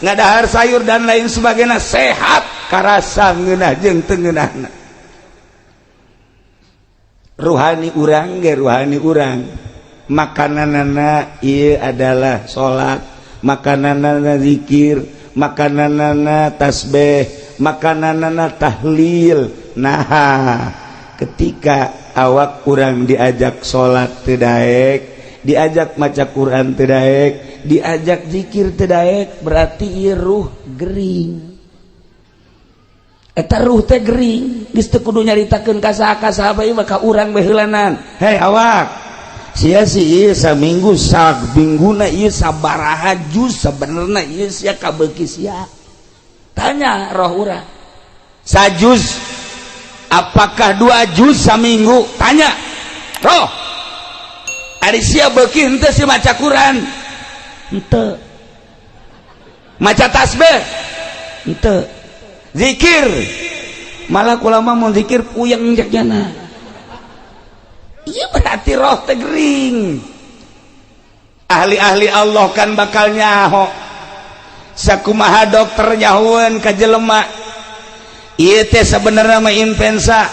Ngadahar sayur dan lain sebagainya sehat karasa ngeunah jeung teu ngeunahna. Ruhani urang ge ruhani urang, makananana ieu adalah salat, makananana zikir, makananana tasbih, makananana tahlil. Nah, ketika awak urang diajak salat teu daek, diajak maca Quran teu daek, diajak zikir teu daek, berarti ieu ruh gering. Eta ruh teh gering, geus teu kudu nyaritakeun ka saha-saha bae mah ka urang bae heulanan. Hei awak, sia si ieu saminggu samingguna ieu sabaraha juz sabenerna ieu sia kabeuki sia. Tanya roh urang. Sajuz apakah 2 juz saminggu? Tanya. Roh. Ari sia beuki henteu si maca Quran? Henteu. Maca tasbih? Henteu. Zikir malah ulama mau zikir puyeng jakjana. Iya berarti roh teh gering. Ahli-ahli Allah kan bakal nyaho sakumaha dokter nyahueun ka jelema ieu teh sabenerna mah influenza,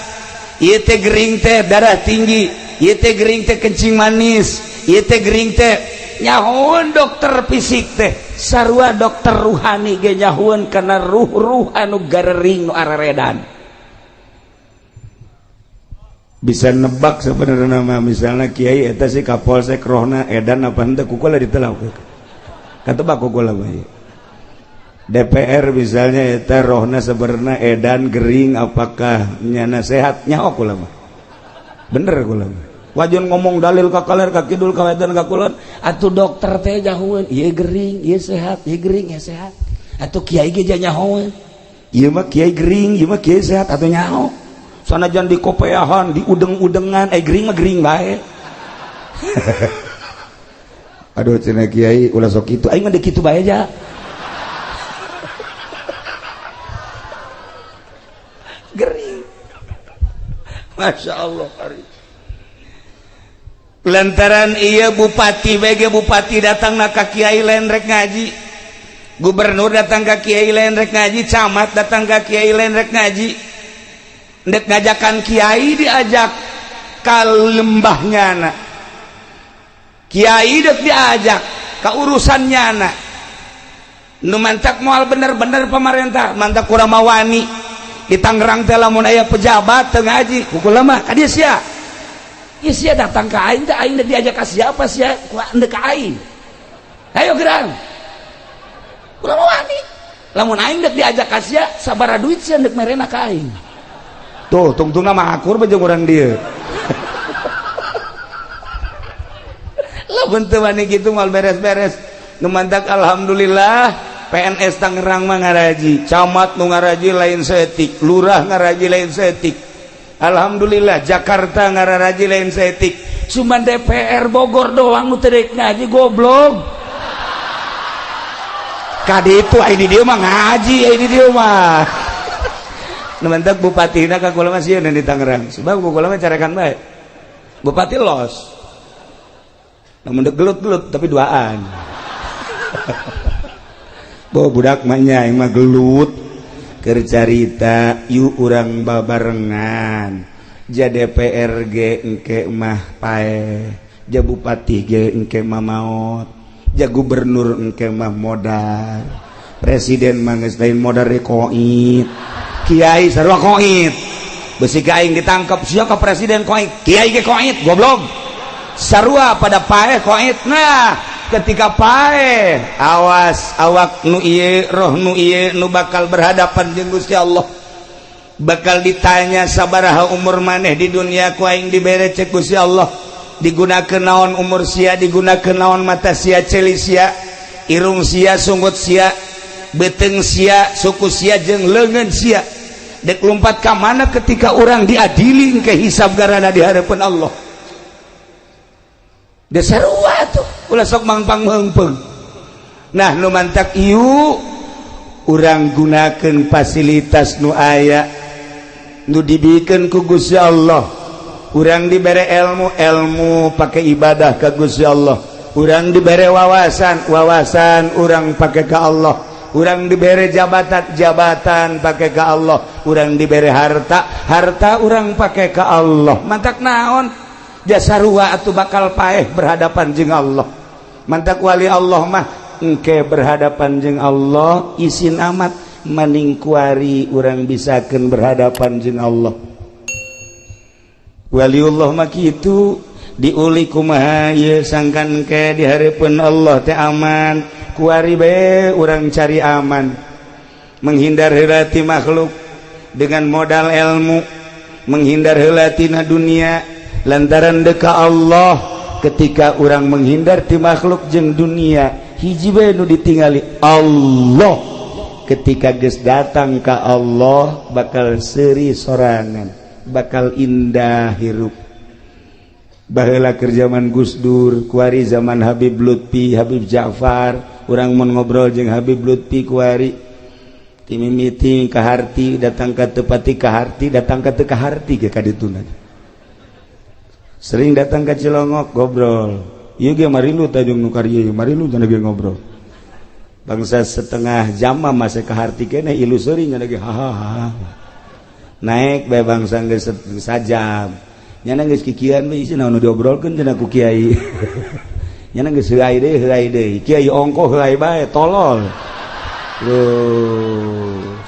ieu teh gering teh darah tinggi, ieu teh gering teh kencing manis, ieu teh gering teh nyahueun dokter fisik teh. Sarua dokter ruhani ge nyahueun kana ruh-ruh anu garering nu araredan. Bisa nebak sebenarnya mah misalnya kiai eta si kapolsek rohna edan apa henteu kukula ditelau. Katebak kukula bae. DPR misalnya eta rohna sebenarnya edan gering apakah nyana sehat nyaho kula mah. Bener kula mah. Wajan ngomong dalil ka kaler ka kidul ka wetan ka kulon, atuh dokter teh nyahoeun ieu gering ieu sehat, ieu gering ieu sehat. Atuh kiai ge nyahoeun ieu mah kiai gering ieu mah kiai sehat atuh nyaho. Sanajan di kopeahan di udeng-udengan gering mah gering bae. Aduh cenah kiai ulah sok kitu aing mah deuk kitu bae aja. Gering. Masya Allah hari. Lantaran iya bupati bege bupati datang na ka kiai lain rek ngaji, gubernur datang ka kiai lain rek ngaji, camat datang ka kiai lain rek ngaji, ndek ngajakan kiai diajak ka lembahnya na, kiai dek diajak ka urusannya na, nu mantak moal bener-bener pemerintah, mantak kurang mawani di Tangerang teh lamun aya pejabat teu ngaji, kukula mah ka dieu sia. Ya sia datang ke aing teh aing diajak ka siapa sia ku endeu ka aing. Ayo gerang. Ulah wani. Lamun aing dek diajak ka sia sabaraha duit sia endek merena ka aing. Tuh tungtungna mah akur bae jeung urang dieu. Lamun teu wani kitu moal beres-beres. Nu mantak alhamdulillah PNS Tangerang mah ngaraji, camat nu ngaraji lain setik, lurah ngaraji lain setik. Alhamdulillah Jakarta ngararaji lain setik, cuman DPR Bogor doang nu teu ngaji goblok. Kadi itu ai di dieu mah ngaji ai di dieu mah. Nu mentek bupatina ka kula mah sieun di Tangerang. Sebab kula mah carekan bae. Bupati los. namun gelut-gelut tapi duaan. Bawa budak manya yang mah gelut keur carita yuk urang babarengan ja DPRG engke mah pae ja bupati ge engke mah maot ja gubernur engke mah modal presiden mah geus lain modal rekoit kiai sarua koit besi aing ditangkap sia ka presiden koit kiai ge koit goblok sarua pada pae koit. Nah ketika pae awas awak nu ieu roh nu ieu nu bakal berhadapan jeung Gusti Allah bakal ditanya sabaraha umur maneh di dunia ku aing dibere cek Gusti Allah digunakeun naon umur sia digunakeun naon mata sia ceuli sia irung sia sunggut sia beuteung sia suku sia jeung leungeun sia dek lompat ka mana ketika urang diadili ke hisab garana di harapan Allah. Dasar tuh ulah sok mangpang meungpeung. Nah nu mantak ieu urang gunakeun fasilitas nu aya nu dibikeun ku Gusti Allah. Urang dibere ilmu pake ibadah ka Gusti Allah. Urang dibere wawasan urang pake ka Allah. Urang dibere jabatan pake ka Allah. Urang dibere harta urang pake ka Allah. Mantak naon? Jasarua atuh bakal paeh berhadapan jeung Allah. Mantak wali Allah mah engke berhadapan jeung Allah isin amat maning kuari urang bisakeun berhadapan jeung Allah. Waliullah mah kitu diuli kumaha ieu sangkan ke di hareupeun Allah teh aman. Kuari bae urang cari aman. Menghindar heula ti makhluk dengan modal ilmu, menghindar heula tina dunia lantaran deka Allah. Ketika orang menghindar ti makhluk jeung dunia hiji bae nu ditingali Allah. Ketika geus datang ka Allah bakal seuri sorangan, bakal indah hirup. Baheula keur zaman Gus Dur, kuari zaman Habib Lutfi, Habib Ja'far, urang mun ngobrol jeung Habib Lutfi kuari ti mimiti ka harti datang ka teu pati ka harti datang ka teu ka harti ge kadituna. Sering datang ke Cilongok ngobrol ieu ge marilu tajung nu karya ieu marilu cenah ge ngobrol bangsa setengah jam mah masih ka harti keneh ilu seuring cenah ge hahaha naik bae bangsa geus sajam nyana geus kikian we isi naon nu diobrolkeun cenah ku kiai nyana geus heuai deui kiai ongko heuai bae tolol terus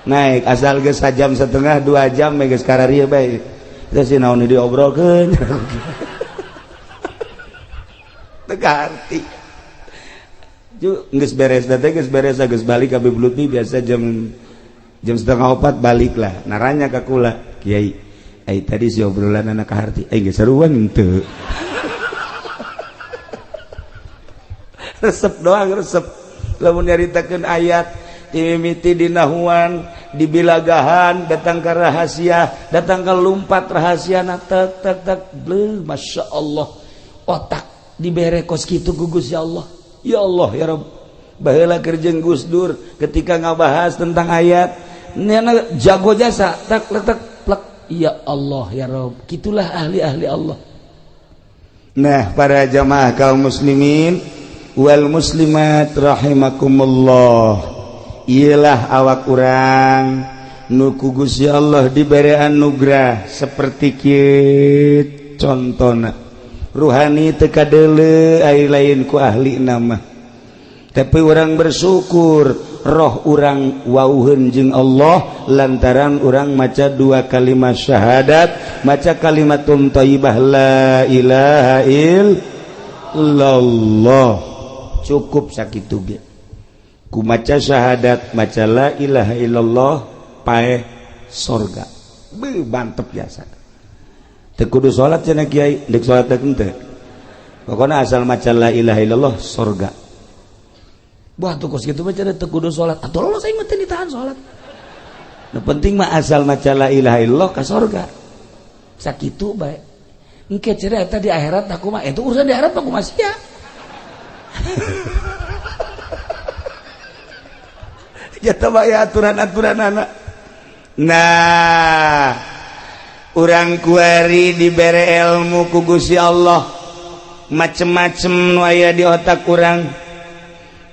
naik asal geus sajam setengah 2 jam we geus kararieu bae terus si naon diobrolkeun teka arti geus beres teh geus balik ka Habib Lutfi biasa jam 3:30 balik lah naranya ka kula kiai ai tadi si obrolan anak ka harti ai geus saruan henteu resep doang resep lamun nyaritakeun ayat dimimiti di nahuan di bilagahan datang ke rahasia datang ke lumpat rahasia tak bleh masya Allah otak dibere kos kitu ku Gusti Allah ya Allah ya Rabb baheula keur jeung Gus Dur ketika ngabahas tentang ayat nyana jago jasa tak letak plek ya Allah ya Rabb kitulah ahli-ahli Allah. Nah para jamaah kaum muslimin wal muslimat rahimakumullah ialah awak urang nu ku Gusti Allah dibere anugerah seperti kieu contona ruhani teu kadeuleu ai lain ku ahli nama tapi urang bersyukur roh urang wauheun jeung Allah lantaran urang maca 2 kalimat syahadat maca kalimatun thayyibah la ilaha illallah cukup sakitu ge ku maca syahadat maca la ilaha illallah paeh sorga beuh mantep biasa teu kudu salat cenah kiai deuk salat teh henteu pokona asal maca la ilaha illallah sorga buah tuh kos kitu mah cenah teu kudu salat atuh lolos aing mah teu ditahan salat nu penting mah asal maca la ilaha illallah ka sorga sakitu bae engke cenah eta di akhirat aku mah itu urusan di akhirat aku mah sia jata bae aturan-aturan anak. Nah urang kuari dibere ilmu ku Gusti Allah macem-macem nu aya di otak urang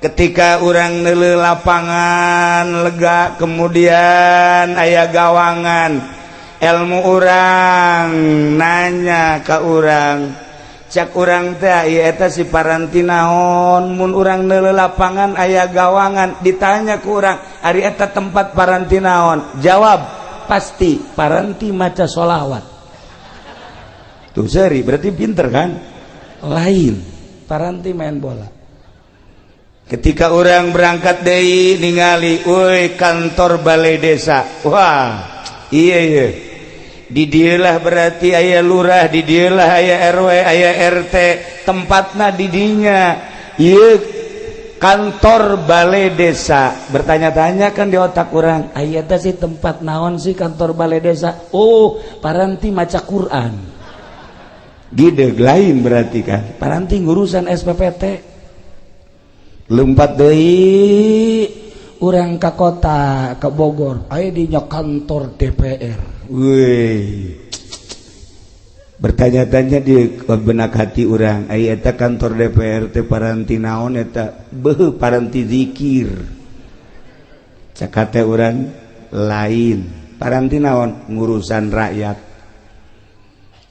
ketika urang neuleuh lapangan lega kemudian aya gawangan ilmu urang nanya ka urang cak urang teh ieu eta si paranti naon mun urang neuleuh lapangan aya gawangan ditanya ku urang ari eta tempat paranti naon jawab pasti paranti maca sholawat tuh seri berarti pinter kan lain paranti main bola ketika orang berangkat deui ningali euy kantor balai desa wah iya di dieu lah berarti aya lurah di dieu lah aya RW aya RT tempatna di dinya ieu kantor balai desa bertanya-tanya kan di otak orang aya teh si tempat naon sih kantor balai desa oh paranti maca Quran gide lain berarti kan paranti ngurusan SPPT lompat deui urang ka kota ke Bogor aya dinya kantor DPR weh bertanya-tanya di benak hati urang aya eta kantor DPR teh paranti naon eta beuh paranti zikir cakate urang lain paranti naon ngurusan rakyat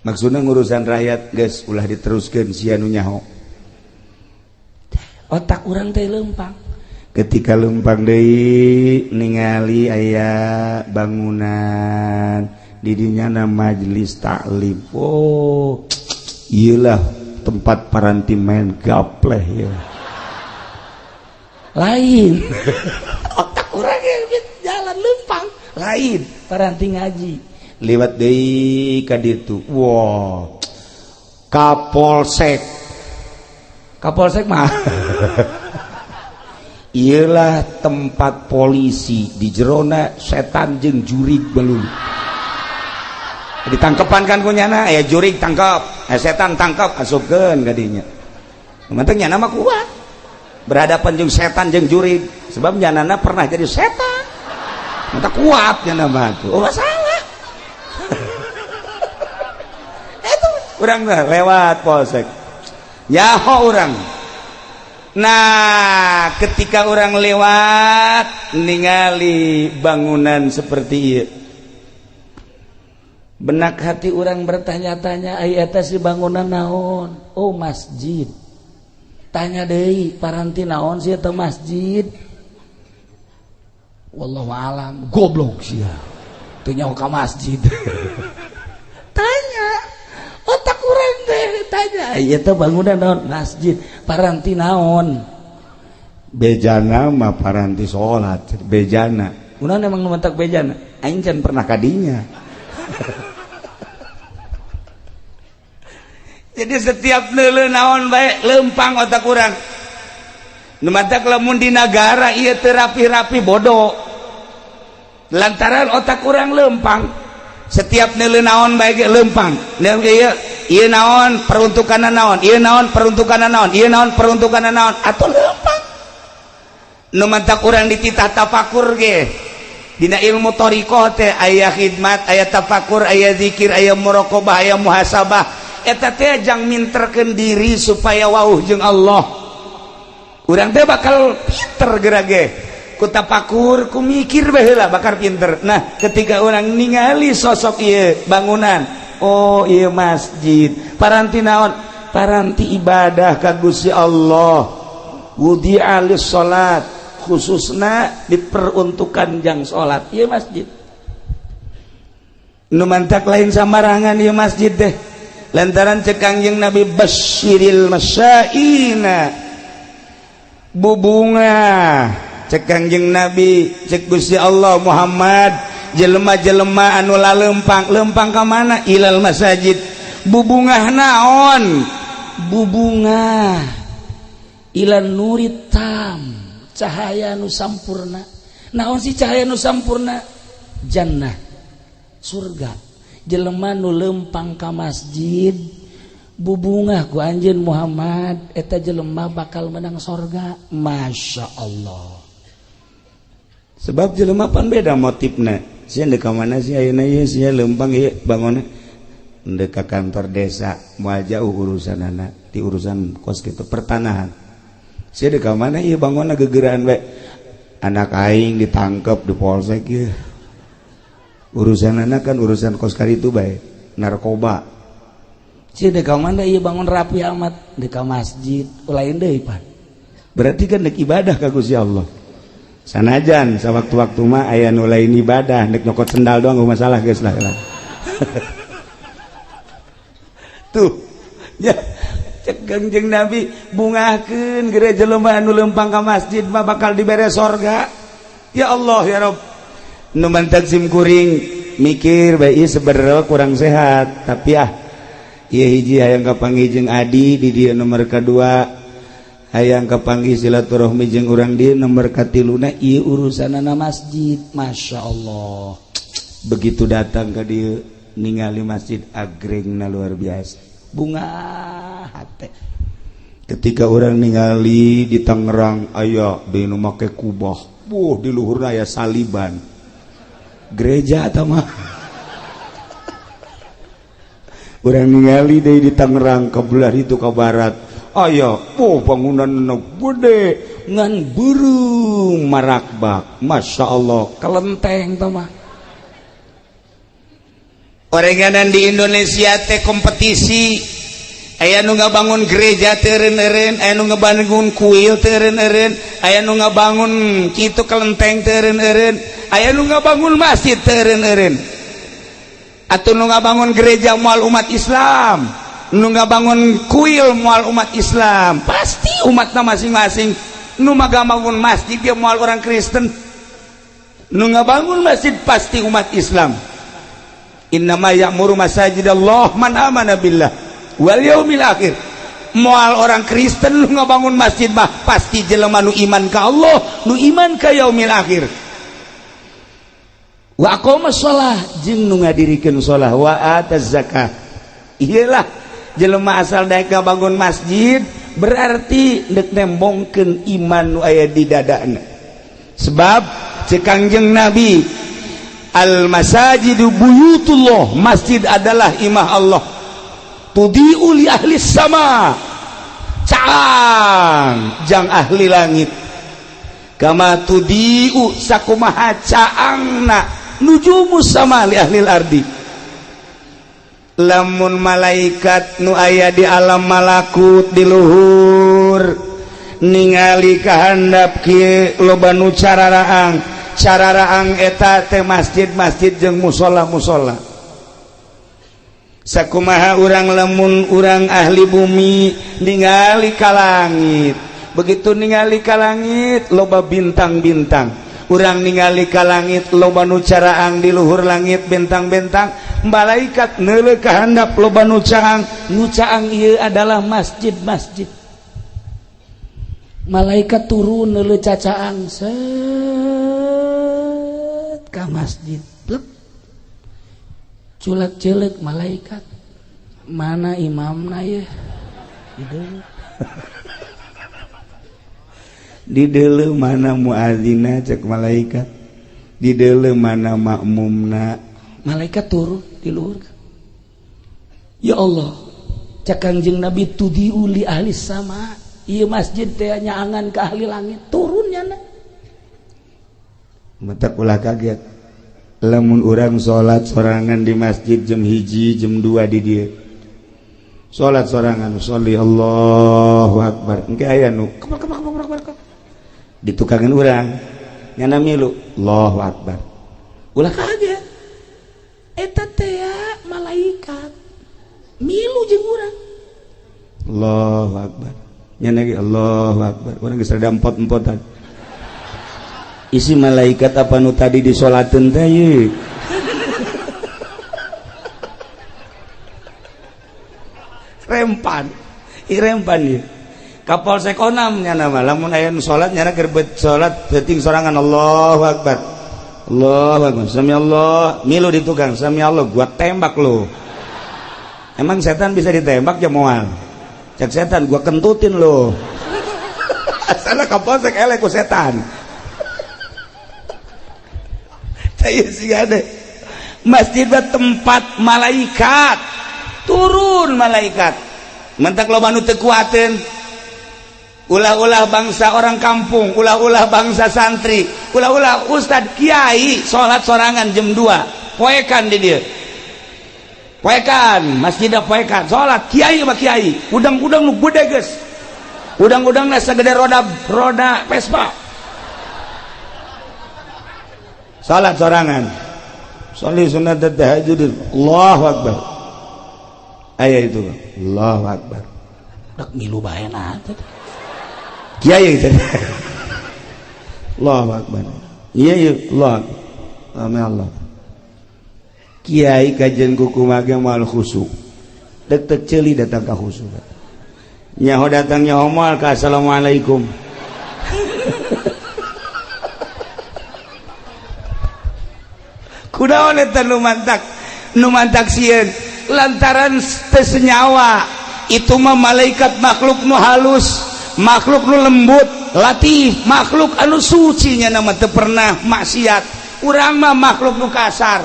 maksudnya ngurusan rakyat guys ulah diteruskan sia nu nyaho otak urang teh leumpang ketika leumpang deui ningali aya bangunan di dinya na majelis taklim oh iyalah tempat paranti main gapleh ya lain otak urang jalan leumpang lain paranti ngaji liwat deui ka ditu wow Kapolsek mah iyalah tempat polisi di jerona setan jeung jurig belum ditangkepan kan kunyana aya jurig tangkap setan tangkap asupkeun ka dinya manteng nyana mah kuat berhadapan jeung setan jeung jurig sebab nyanana pernah jadi setan mantap kuat nyana mah tuh oh salah urang lewat polsek nyaho urang nah ketika orang lewat ningali bangunan seperti ieu benak hati orang bertanya-tanya aya eta si bangunan naon oh masjid tanya deui paranti naon sih eta masjid wallahu alam goblok sia teu nyaho ka masjid tanya otak urang teh tanya ieu teh bangunan naon masjid paranti naon bejana mah paranti salat bejana kunaon emang nu mentak bejana aing can pernah kadinya jadi setiap leuleuh naon bae leumpang otak urang nu mentak lamun di nagara ieu teu rapi-rapi bodoh lantaran otak urang leumpang setiap neuleuh naon bae ge leumpang ieu naon peruntukanna naon ieu naon peruntukanna naon ieu naon peruntukanna naon atuh leumpang nu mantak urang dititah tafakur ge dina ilmu thariqah teh aya khidmat aya tafakur aya zikir aya muraqabah aya muhasabah eta teh jang minterkeun diri supaya wauh jeung Allah urang teh bakal pinter geura ge ku tafakur ku mikir bae heula bakal pinter nah ketika orang ningali sosok ieu bangunan oh ieu masjid paranti naon paranti ibadah ka Gusti Allah wudi'a lis salat khususna diperuntukkan jang salat ieu masjid nu mantak lain samarangan ieu masjid teh lantaran cek Kangjeng Nabi basyiril masyaina bubunga cek Kangjeng Nabi cek Gusti Allah Muhammad jelema-jelema anu leumpang ka mana ilal masajid bubungah naon bubungah ilan nuritam cahaya nu sampurna naon si cahaya nu sampurna jannah surga jelema nu leumpang ka masjid bubungah ku anjeun Muhammad eta jelema bakal menang surga masya Allah sebab jelema pan beda motifna sia deuk ka mana sih ayeuna ieu sia leumpang ieu bangunna dekat kantor desa moal jauh urusan anak di urusan kos gitu pertanahan saya dekat mana iya bangun gegeraan baik anak aing ditangkap di polsek ya urusan anak kan urusan kos kali itu baik narkoba saya dekat mana iya bangun rapi amat dekat masjid lain deh pan berarti kan dek ibadah ka Gusti Allah sanajan sewaktu-waktu mah aya nu lain ibadah dek nyokot sendal doang masalah geus lah tuh ya cek Kangjeng Nabi bungakeun gereja jelema anu lempang ka masjid mah bakal dibere sorga ya Allah ya Rabb nu mantag sim kuring mikir bae ieu sebenarnya kurang sehat tapi ieu hiji hayang kapanggih jeung Adi di dieu nomor kedua hayang kapanggih silaturahmi jeung urang dieu nomor katiluna ieu urusanana masjid Masya Allah begitu datang ka dieu ningali masjid agrengna luar biasa bunga hate ketika orang ningali di Tangerang aya benu make kubah di luhurna aya saliban gereja atau mah orang ningali deui di Tangerang ke belah itu ke barat aya bangunan gede ngan burung marakbak Masya Allah kelenteng tah mah orenganan di Indonesia teh kompetisi aya nu ngabangun gereja teureun-eureun aya nu ngabangun kuil teureun-eureun aya nu ngabangun kitu kelenteng teureun-eureun aya nu ngabangun masjid teureun-eureun atuh nu ngabangun gereja moal umat Islam nu ngabangun kuil moal umat Islam pasti umatna masing-masing nu ngabangun masjid dia moal orang Kristen nu ngabangun masjid pasti umat Islam. Innama ya'muru masajidallah man amana billah wal yaumil akhir. Moal orang Kristen lu ngabangun masjid mah pasti jelema nu iman ka Allah, nu iman ka yaumil akhir. Wa aqamas shalah jeung nu ngadirikeun shalah wa ataz zakah. Iyalah jelema asal daek ngabangun masjid berarti deuk nembongkeun iman nu aya di dadana. Sebab cek Kangjeng Nabi al-masajidu buyutullah, masjid adalah imah Allah. Tudi'u li ahli sama, caang jang ahli langit. Kama tudi'u sakumaha caangna nujumus sama li ahli ardi. Lamun malaikat nu aya di alam malakut di luhur ningali kahandap kieu loba nu cararaang eta teh masjid-masjid jeung musola-musola. Sakumaha urang lamun urang ahli bumi ningali ka langit, begitu ningali ka langit loba bintang-bintang, urang ningali ka langit loba nu caraang di luhur langit bentang-bentang, malaikat neuleuh ka handap loba nu caang ieu adalah masjid-masjid. Malaikat turun neuleuh cacaang set ka masjid plek culek-culek malaikat mana imamna ya di deuleuh mana muadzina cek malaikat di deuleuh mana makmumna malaikat turun di luhur. Ya Allah cek Kangjeng Nabi tudiu li ahli sama, ieu masjid teh nyaangan ka ahli langit turunnya na. Mata ulah kaget lamun urang salat sorangan di masjid jam 1 jam 2 di dieu salat sorangan sholli Allahu akbar engke aya nu ditukangan urang nyana milu Allahu akbar ulah kaget eta teh malaikat milu jeung urang Allahu akbar nyana ge Allahu akbar urang geus rada empot-empotan isi malaikat apa nu tadi disolateun teh ye rempan ye Kapolsek Onam nya nama lamun aya nu salat nya gerbet salat penting sorangan Allahu akbar sami Allah milu di tukang sami Allah gua tembak lu. Emang setan bisa ditembak ya moal cek setan gua kentutin lu. Asal Kapolsek elek ku setan. Masjid tempat malaikat turun malaikat mentak loba nu teu kuateun ulah-ulah bangsa orang kampung, ulah-ulah bangsa santri, ulah-ulah ustad kiai salat sorangan jam 2 poekan di dieu poekan masjidna poekan salat kiai mah kiai udang-udang nu gede geus udang-udangna sagede roda Vespa salat sorangan sholli sunat tahajud Allahu akbar aya itu Allahu akbar dak milu bae na kiai gitu Allahu akbar iya Allah amin Allah kiai kajian kuku mage mal khusyuk dek ceuli datang ka khusyuk nyaho datang nyaho moal ka assalamualaikum kunaon eta nu mantak sieun lantaran teu senyawa itu mah malaikat makhluk nu halus makhluk nu lembut latif makhluk anu suci nya nama teu pernah maksiat urang mah makhluk nu kasar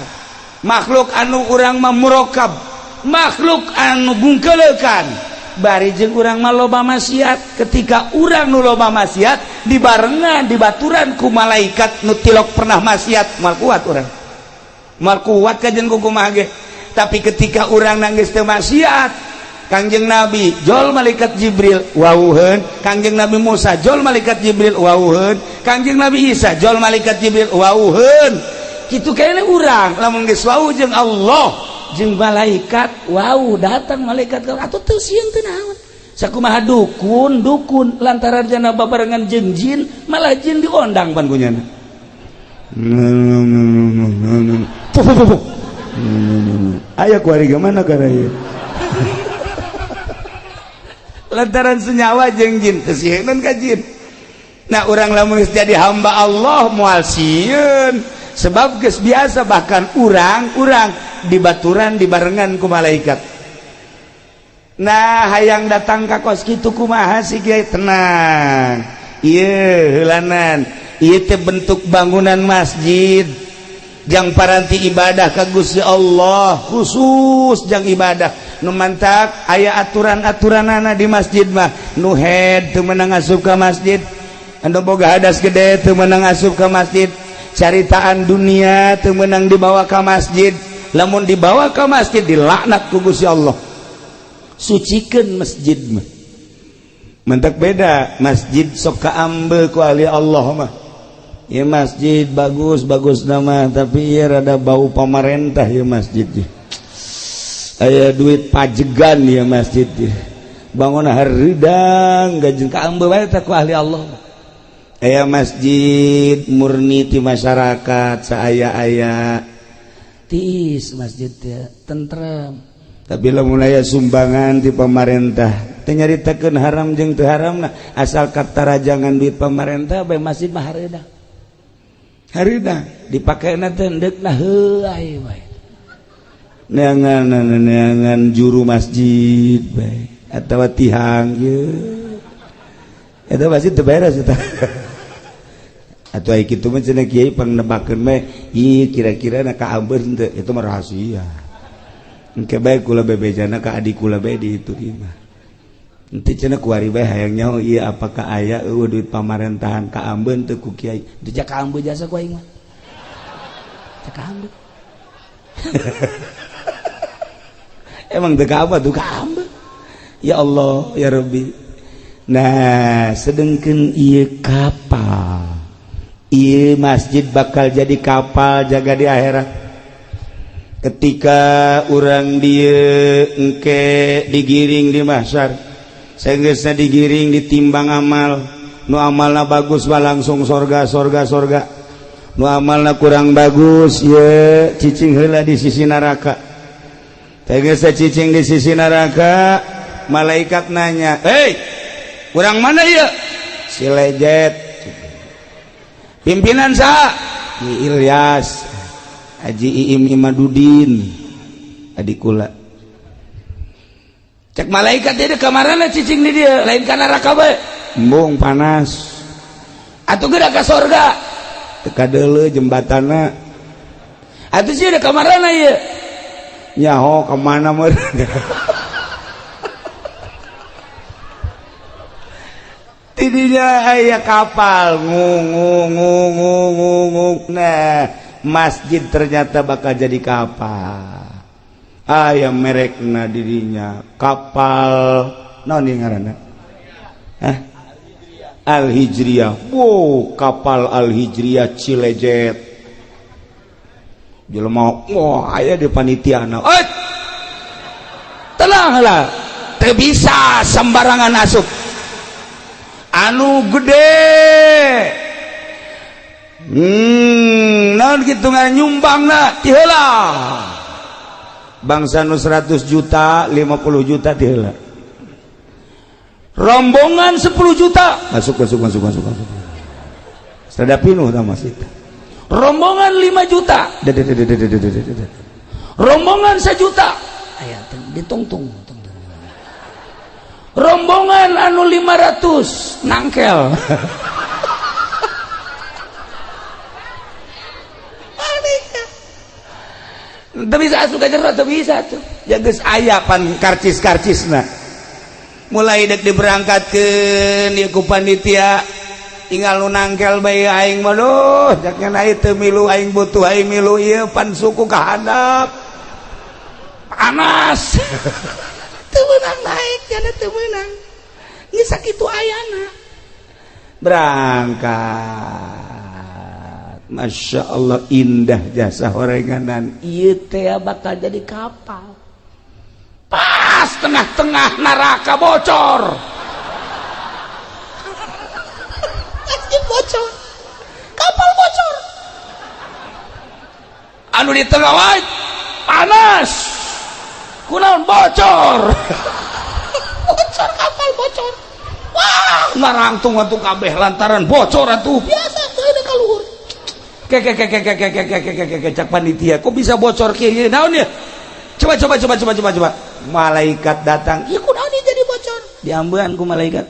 makhluk anu urang mah murokab makhluk anu bungkeleukan bari jeung urang mah loba maksiat ketika urang nu loba maksiat dibarengan dibaturan ku malaikat nu tilok pernah maksiat mal kuat urang mal kuat kajen kumaha ge tapi ketika urang nanggeus teu maksiat Kangjeng Nabi jol malaikat Jibril wawuheun Kangjeng Nabi Musa jol malaikat Jibril wawuheun Kangjeng Nabi Isa jol malaikat Jibril wawuheun kitu kene urang lamun geus wau jeung Allah jeung malaikat wau datang malaikat atuh teu sieun teu naon sakumaha dukun lantaran jana babarengan jeung jin malah jin diondang pan kunyana aya kuari mana kana ieu lantaran senyawa jeung jin teu sieun ka jin nah urang lamun geus jadi hamba Allah moal sieun sebab geus biasa bahkan urang dibaturan dibarengan ku malaikat nah hayang datang ka kos kitu kumaha si kiai tenang ieu heulanan ieu teh bentuk bangunan masjid jang paranti ibadah ka Gusti Allah khusus jang ibadah nu mantak aya aturan-aturanana di masjid mah nu head teu meunang asup ka masjid anu boga hadas gede teu meunang asup ka masjid caritaan dunia teu meunang dibawa ka masjid lamun dibawa ka masjid dilaknat ku Gusti Allah sucikeun masjid mah mantak beda masjid sok kaambe ku ahli Allah mah ya masjid bagus nama tapi ya rada bau pemerintah ya masjid ya. Aya duit pajegan ya masjid ya. Bangun haridang gajeng kaambe bae teh ku ahli Allah aya masjid murni ti masyarakat saaya-aya tiis masjid ya tentrem tapi lamun aya sumbangan ti pemerintah teh nyaritakeun haram jeung teu haramna asal katarajangan duit pemerintah bae masjid mah harida dipakena teh endekna heuai bae neangan juru masjid bae atawa tihang ye eta masjid teu beres eta atuh ai kitu mah cenah kiai pangnebakeun mah ieu kira-kira na kaambeun teu itu mah rahasia engke bae kula bebejana ka adik kula bae di itu ieu mah ente cenah kuari bae hayang nyaho ieu apakah aya eueuh duit pamarentahan kaambeun teu ku kiai teu jak kaambeun jasa ku aing mah jak kaambeun emang teu ka apa tuh kaambeun ya Allah ya Rabbi nah sedengkeun ieu kapal ieu masjid bakal jadi kapal jaga di akhirat ketika urang dieu engke digiring di mahsyar sanggeusna digiring ditimbang amal nu amalna bagus mah langsung sorga nu amalna kurang bagus ye cicing heula di sisi neraka sanggeusna cicing di sisi neraka malaikat nanya hei urang mana ieu si lejet pimpinan saha Ki Ilyas Haji Iim Imadudin adikula cek malaikat dia kamarana cicing di dia lain kana neraka bae embung panas atuh geura ka sorga teu kadeuleu jembatanna atuh sieun kamarana ieu nyaho kemana meureun tidinya aya kapal ngung. Nah, masjid ternyata bakal jadi kapal. Aya merekna dirinya kapal naon ieu ngaranna? Al-Hijriyah. Wow, kapal Al-Hijriyah Cilejet. Jelema wah aya di panitiana. Tenanglah. Teu bisa sembarangan asup. Anu gede naon kitu nyumbangna ti heula bangsa nu 100 juta 50 juta ti heula rombongan 10 juta masuk sada pinuh tah masjid rombongan 5 juta rombongan 1 juta aya ditungtung rombongan anu 500 nangkel teu bisa asup ka jero teu bisa tuh ya geus aya pan karcis-karcisna mulai dek diberangkatkeun ieu ku panitia tinggal nu nangkel bae aing mah duh jakna aya teu milu aing butuh aing milu ieu pan suku ka handap panas teu meunang naik jana teu meunang geus sakitu ayana berangkat. Masya Allah indah jasa horenganan ieu teh bakal jadi kapal pas tengah-tengah neraka bocor masjid bocor kapal bocor anu di tengah wae panas kunaon bocor bocor kapal bocor wah narangtung atuh kabeh lantaran bocor atuh biasa teu ada kaluhur cak panitia kok bisa bocor kieu naon ya coba malaikat datang ieu kunaon ieu jadi bocor diambean ku malaikat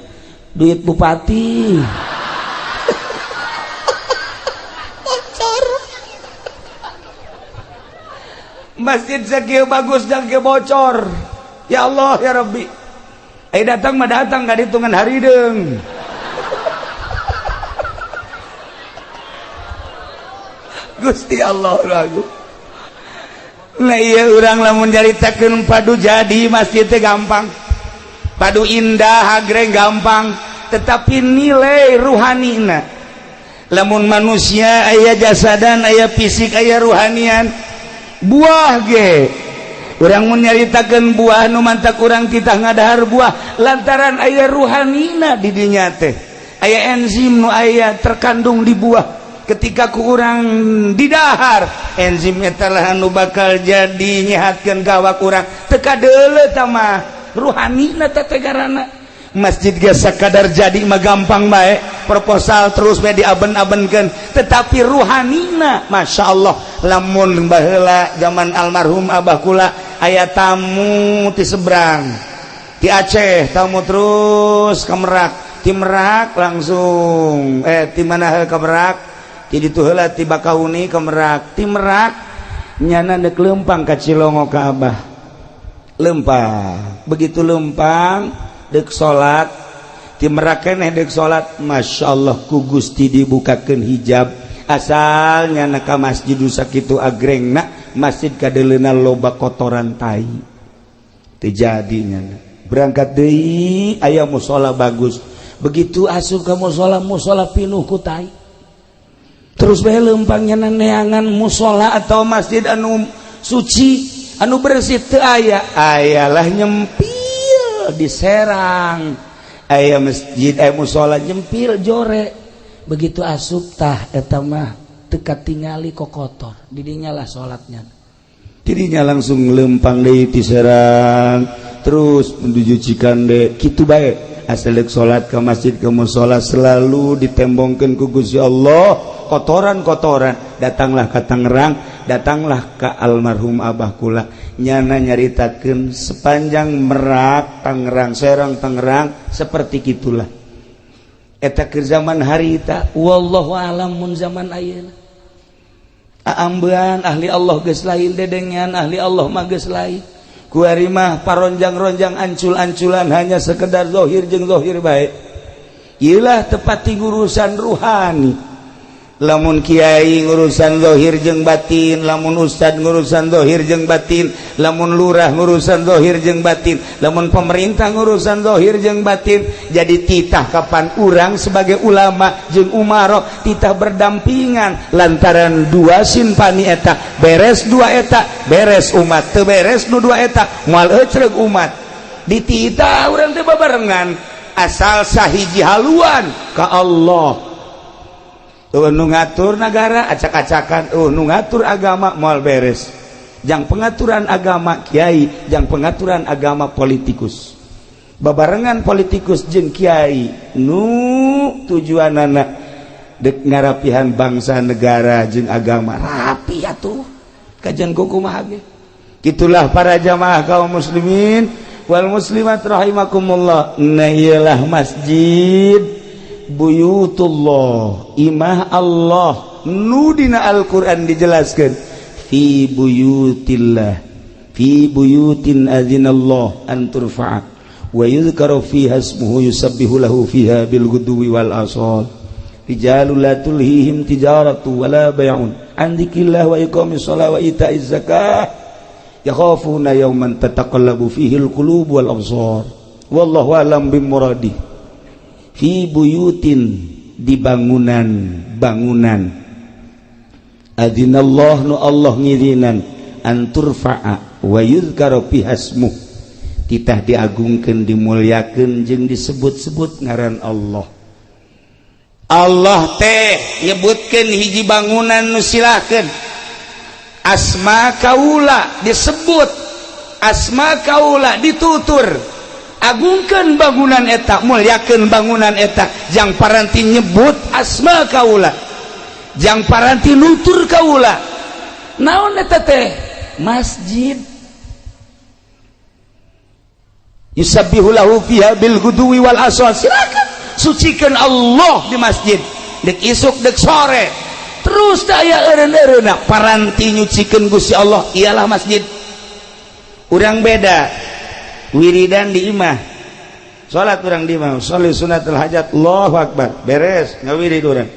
duit bupati bocor masjid sakieu bagus dan ke bocor ya Allah ya Rabbi datang mah datang ka ditungan harideung Gusti Allah ragu. Nah iya urang lamun nyaritakeun padu jadi masjid teh gampang. Padu indah hagreng gampang, tetapi nilai ruhanina. Lamun manusia aya jasadan, aya fisik, aya ruhanian. Buah ge. Urang mun nyaritakeun buah nu mantak urang titah ngadahar buah lantaran aya ruhanina di dinya teh. Aya enzim nu aya terkandung di buah. Ketika ku urang didahar enzim eta lah anu bakal jadi nyehatkeun gawak urang teu kadeuleu tah mah ruhanina teh tegarana masjid ge sakadar jadi mah gampang bae proposal terus bae diaben-abenkeun tetapi ruhanina masyaallah lamun baheula zaman almarhum abah kula aya tamu ti seberang ti Aceh tamu terus ka Merak ti Merak langsung ti mana ka Merak jadi tuh heula ti Bakauni ke Merak ti Merak nyana dek lempang ka Cilongo ka abah lempang begitu lempang dek salat ti Merak keneh dek salat masyaallah ku Gusti dibukakeun hijab asal nyana ka masjid sakitu agrengna masjid kadeleuna loba kotoran tai teu jadi nyana berangkat deui aya mushola bagus begitu asup ka mushola pinuh ku tai terus bae lempangnya neangan musola atau masjid anu suci anu bersih teu aya ayalah nyempil di Serang aya masjid musola nyempil jore begitu asup tah eta mah teu katingali kokotor didinya lah salatnya didinya langsung lempang deui ti Serang terus menuju Cikande kitu bae asal salat ke masjid ke musola selalu ditembongkeun ku Gusti Allah kotoran-kotoran datanglah ke Tangerang datanglah ke almarhum abah kula nyana nyaritakeun sepanjang Merak Tangerang Serang Tangerang seperti gitulah eta keur zaman harita wallahu alam mun zaman ayeuna Aambean ahli Allah geus lain dedengan ahli Allah mah geus lain. Kuari mah paronjang-ronjang ancul-anculan hanya sekedar zahir jeung zahir bae. Ieu lah tepati urusan ruhani. Lamun kiai ngurusan zahir jeung batin, lamun ustad ngurusan zahir jeung batin, lamun lurah ngurusan zahir jeung batin, lamun pemerintah ngurusan zahir jeung batin. Jadi titah kapan urang sebagai ulama jeung umaro titah berdampingan lantaran dua simpani eta beres dua eta beres umat teu beres nu dua eta moal ecreg umat dititah urang teh babarengan asal sahiji haluan ka Allah. Nu ngatur negara acak-acakan, nu ngatur agama moal beres. Jang pengaturan agama kiai, jang pengaturan agama politikus. Babarengan politikus jeung kiai, nu tujuanana dek ngarapihan bangsa negara jeung agama rapi atuh. Kajian kumaha ge. Kitulah para jamaah kaum muslimin wal muslimat rahimakumullah. Nah iyalah masjid buyutullah, imah Allah nu dina Al-Qur'an dijelaskan fi buyutillah, fi buyutin adzinallah an turfa'a wa yuzkaru fiha ismuhu yusabbihu lahu fiha bil ghudwi wal asal rijalul la tulhihim tijaratu wala bai'un an dzikrillah wa iqamis shalah wa ita'iz zakah yakhafuna yawman tataqallabu fihi al qulub wal absar wallahu a'lam bimuradi. Fi buyutin di bangunan adzinallah nu Allah ngirinan anturfa'a wa yuzkaru fiha ismuh titah diagungkeun dimulyakeun jeung disebut-sebut ngaran Allah. Allah teh nyebutkeun hiji bangunan nu silakeun asma kaula disebut, asma kaula ditutur. Agungkeun bangunan eta, mulyakeun bangunan eta, jang paranti nyebut asma kaula, jang paranti nutur kaula. Naon eta teh? Masjid. Yusabbihu lahu fiha bil ghudwi wal asal. Silakan sucikeun Allah di masjid. Dek isuk dek sore. Terus daya eureun-eureunna paranti nyucikeun Gusti Allah ialah masjid. Urang beda wiridan di imah, salat urang di imah, sholli sunatul hajat, Allahu akbar, beres ngawirid urang.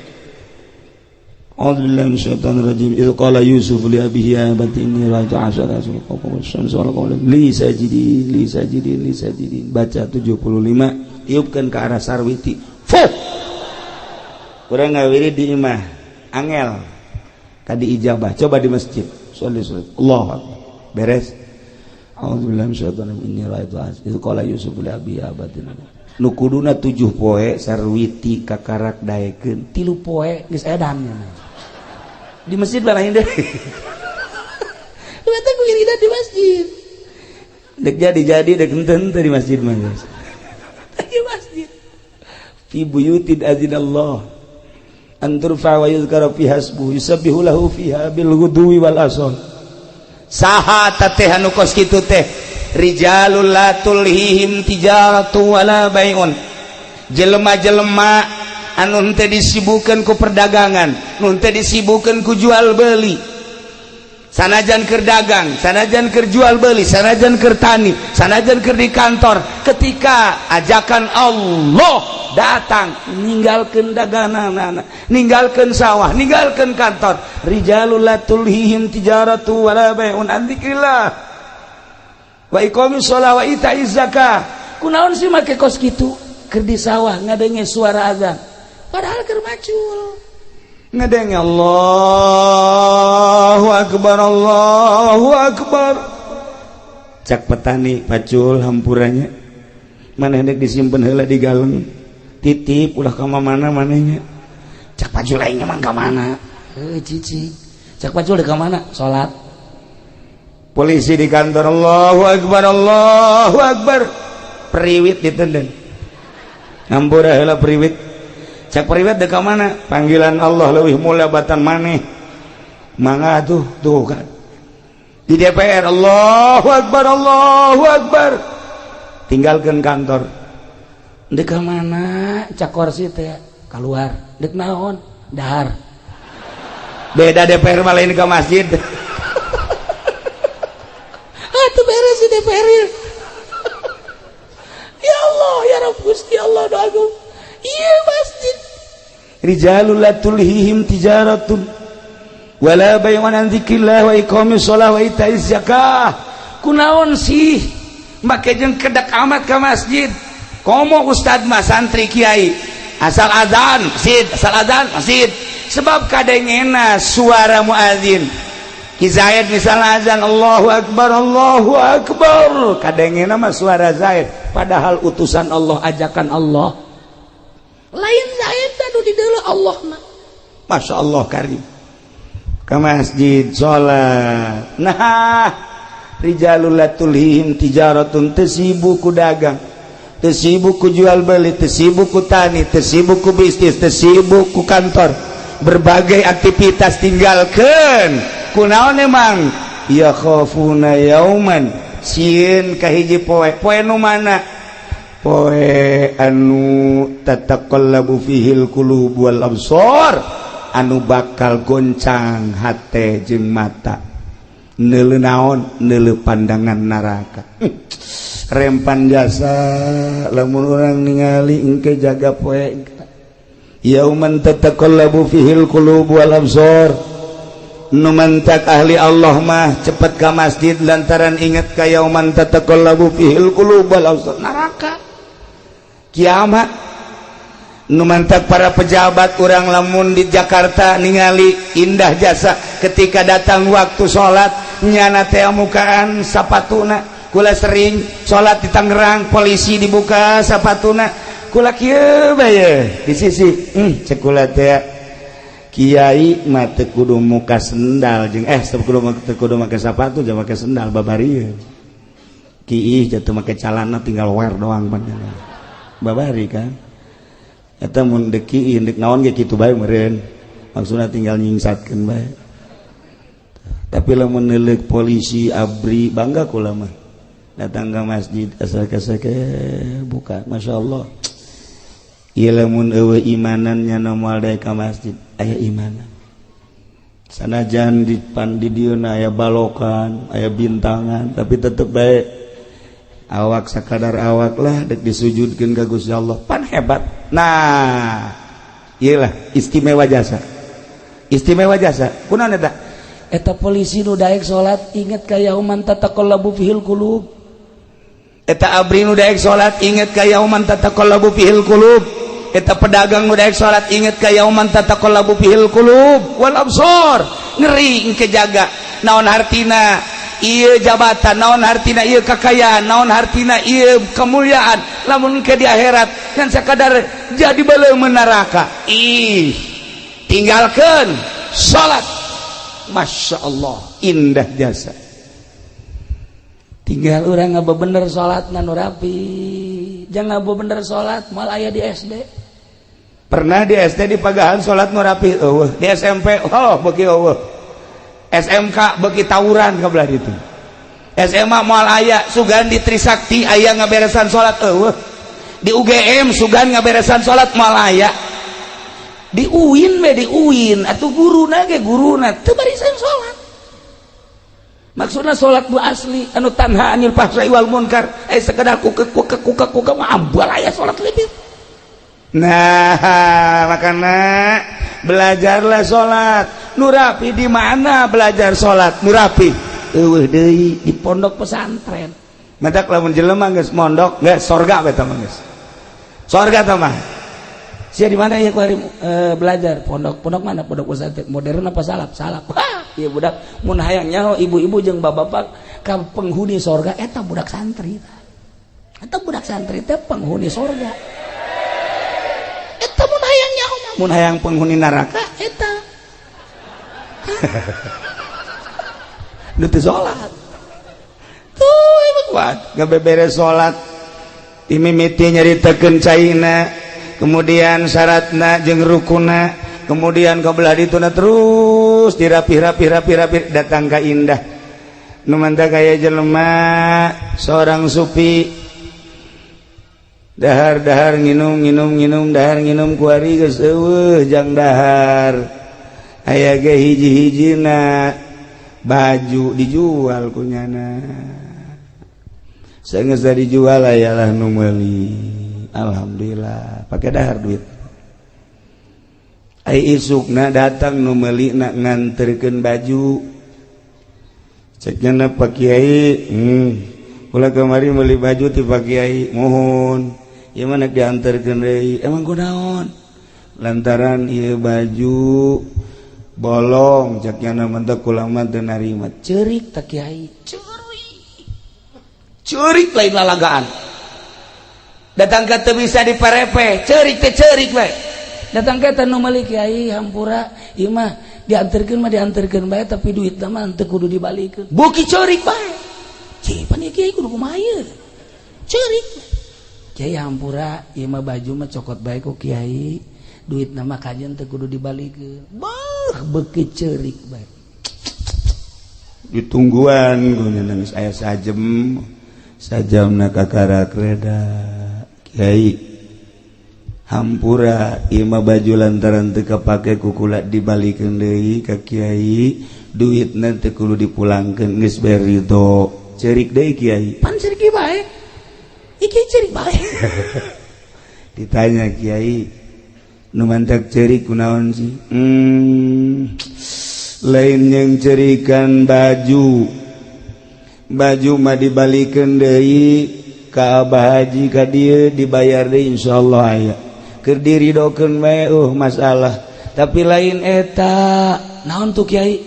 A'udzubillahi minasyaitonir rajim. Idz qala Yusuf li abihi ya abati inni ra'aytu 'ashara kawkaban wasyamsa wal qamara li sajidin baca 75 tiupkeun ke arah sarwiti. Fuh. Urang ngawirid di imah, angel tadi ijabah, coba di masjid, sholli Allahu akbar, beres. A'udzubillahi minasyaitonir rajim. Inni ra'aytu idz qala Yusuf li abihi ya abati nu kuduna 7 poe sarwiti kakarak daekeun 3 poe geus edan di masjid barahin deh. Eta ku wiridan di masjid dek jadi dek enten teh di masjid mah guys. Di masjid fi buyutin adzinallah an turfa wa yuzkara fiha ismuhu yusabbihu lahu fiha bil ghudwi wal asal. Saha teh anu kos kitu teh rijalul la tulhihim tijaratu wala bai'un, jelema-jelema anu teu disibukkeun ku perdagangan, nu teu disibukkeun ku jual beli. Sanajan keur dagang, sanajan keur jual beli, sanajan keur tani, sanajan keur di kantor, ketika ajakan Allah datang ninggalkeun daganganna, ninggalkeun sawah, ninggalkeun kantor. Rijalul la tulhihim tijaratu wala bai'un an dzikrillah wa iqamis shalah wa ita'iz zakah. Kunaon sih make kos kitu? Keur di sawah ngadenge suara azan. Padahal keur macul. Ngadenge Allahu akbar, Allahu akbar. Cak petani pacul hampurannya. Maneh hendak disimpen heula di galeng. Titip ulah ka mana manehnya. Cak pacul aing mah ka mana? Heuh cicing. Cak pacul ka mana? Salat. Polisi di kantor, Allahu akbar, Allahu akbar. Periwit ditendeng. Ngampura heula periwit. Cak periwit dek ka mana? Panggilan Allah leuwih mulia batan maneh. Mangga tuh kan. Di DPR, Allahu akbar, Allahu akbar. Tinggalkeun kantor. Dek ka mana? Cak kursi teh keluar. Dek naon? Dahar. beda DPR mah lain ke masjid. Atuh beres di DPR. Ya Allah, ya Rabb Gusti Allah nu agung. Ieu masjid. Rijalul la tulhihim tijaratun wala bay'un an dzikrillah wa iqamis shalah wa itaiz zakah. Kunaon sih make jeung kedak amat ka masjid? Komo ustad mah santri kiai asal adzan masjid sebab kadengena suara muadzin Ki Zaid misalnya azan Allahu Akbar kadengena mah suara Zaid padahal utusan Allah ajakan Allah Lain Zaid anu di deuleu Allah mah. Masya Allah karim ke masjid sholat. Nah rijalul la tulhihim tijaratun tesibu ku dagang, tesibu ku jual beli, tesibu ku tani, tesibu ku bisnis, tesibu ku kantor, berbagai aktivitas tinggalkan kunaon emang ya khafuna yauman sieun kahiji poe nu mana poe anu tataqallabu fihil qulub wal absar anu bakal goncang hate jeung mata neuleu naon neuleu pandangan neraka. Rempan jasa lamun urang ningali engke jaga poe yauman tataqallabu fihil qulub wal absar nu mantak ahli Allah mah cepet ka masjid lantaran inget ka yauman tataqallabu fihil qulub wal absar neraka kiamat. Nu mantak para pejabat urang lamun di Jakarta ningali indah jasa ketika datang waktu sholat nyana teh mukaan sapatuna kula sering sholat di Tangerang polisi dibuka sapatuna kula kieu bae di sisi cek kula teh kiai mah teu kudu muka sendal jeung teu kudu make sapatu jeung make sendal babarieun kieu jatuh make calana tinggal wear doang panjang babari kan eta mun deki indek naon ge kitu bae meureun maksudna tinggal nyingsatkeun bae tapi lamun neuleuk polisi abri bangga kula mah datang ke masjid asal-asake buka masyaallah ieu lamun eueuh imanan nya moal daek ka masjid aya imanan sanajan di dieuna aya balokan aya bintangan tapi tetep bae awak sakadar awak lah dek disujudkeun ka Gusti Allah pan hebat. Nah iyalah istimewa jasa kunaon eta polisi nu daek salat inget ka yauman tataqallabu fihil qulub eta abri nu daek salat inget ka yauman tataqallabu fihil qulub eta pedagang nu daek salat inget ka yauman tataqallabu fihil qulub wal absar ngeri engke jaga naon hartina ieu jabatan naon hartina ieu kakayaan naon hartina ieu kemuliaan lamun ke di akhirat kan sakadar jadi baleum neraka tinggalkeun salat masyaallah indah jasa tinggal urang ngabebener salatna nu rapi jangan ngabebener salat moal aya di SD pernah di SD di Pagahan salat nu rapi eueuh di SMP beuki eueuh SMK bagi tawuran kabelah itu SMA moal aya sugan di Trisakti aya ngaberesan salat di UGM sugan ngaberesan salat moal aya di UIN atuh guruna ge guruna teu barisan salat maksudna salat nu asli anu tanha anil fahsya'i wal munkar sekedar kuka mah ambal aya salat leuwih. Nah makana belajarlah sholat nu rapi. Di mana belajar sholat nu rapi? Eueuh deui di pondok pesantren. Matak lamun jelema geus mondok geus sorga beta mah geus. Sorga tah mah. Sia di mana ya kuari belajar pondok mana? Pondok pesantren modern apa salap? Salap. Ieu budak mun hayang nyaho ibu-ibu jeung bapak-bapak ka penghuni sorga eta budak santri. Eta budak santri teh penghuni sorga. Eta mun hayang nyaho mun hayang penghuni neraka eta. Nu teu salat. Tuh ieu kuat ngabeberes salat. Imimiti nyaritakeun caina, kemudian syaratna jeung rukunna, kemudian kabelah dituna terus dirapih datang ka indah. Nu mantap kaya jelema seorang sufi dahar nginum dahar nginum kuari geus eueuh jang dahar aya ge hiji-hijina baju dijual kunyana saenggeus dijual ayalah nu meuli alhamdulillah pake dahar duit ai isukna datang nu meuli nak nganterkeun baju cekna Pak Kiai ulah kemari meuli baju ti Pak Kiai mohon ieu mah nak dianterkeun deui emang kunaon lantaran ieu baju bolong cekna mentek ulang mah teu narima ceurik tak Kiai ceurik lain lalagaan datang ke teu bisa diparepe ceurik teh ceurik we datang ke teh nu meuli Kiai hampura ieu mah dianterkeun bae tapi duitna mah teu kudu dibalikeun buki ceurik bae cih pan Kiai kudu kumaha ieu ceurik Kiai hampura ieu mah baju mah cokot bae ku Kiai duitna mah kajen teu kudu dibalikeun beuki ceurik bae ditungguan guna nangis aya sajamna kakara kreda Kiai hampura ieu mah baju lantaran teu kapake ku kula dibalikeun deui ka Kiai duitna teu kudu dipulangkeun geus bae ridho ceurik deui Kiai pan ceurik bae iki ceurik bae ditanya Kiai nu mantak ceurik kunaon sih lain yang cerikan baju mah dibalikeun deui ka Abah Haji ka dieu dibayar deui insyaallah aya keur diridokeun we masalah tapi lain eta naon tuh Kiai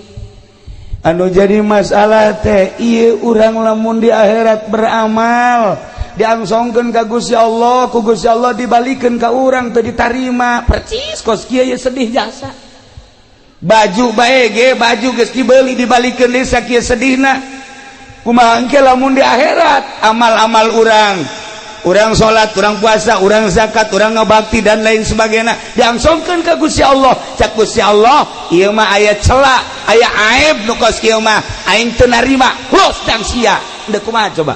anu jadi masalah teh ieu urang lamun di akhirat beramal diangsongkeun ka Gusti Allah ku Gusti Allah dibalikeun ka urang teu ditarima percis kos kieu sedih jasa baju bae ge baju geus dibeuli dibalikeun deui sakieu sedihna kumaha engke lamun di akhirat amal-amal urang salat urang puasa urang zakat urang ngabakti dan lain sebagainya diangsongkeun ka Gusti Allah cak Gusti Allah ieu mah aya cela aya aib nu kos kieu mah aing teu narima hulus dan sia teu kumaha coba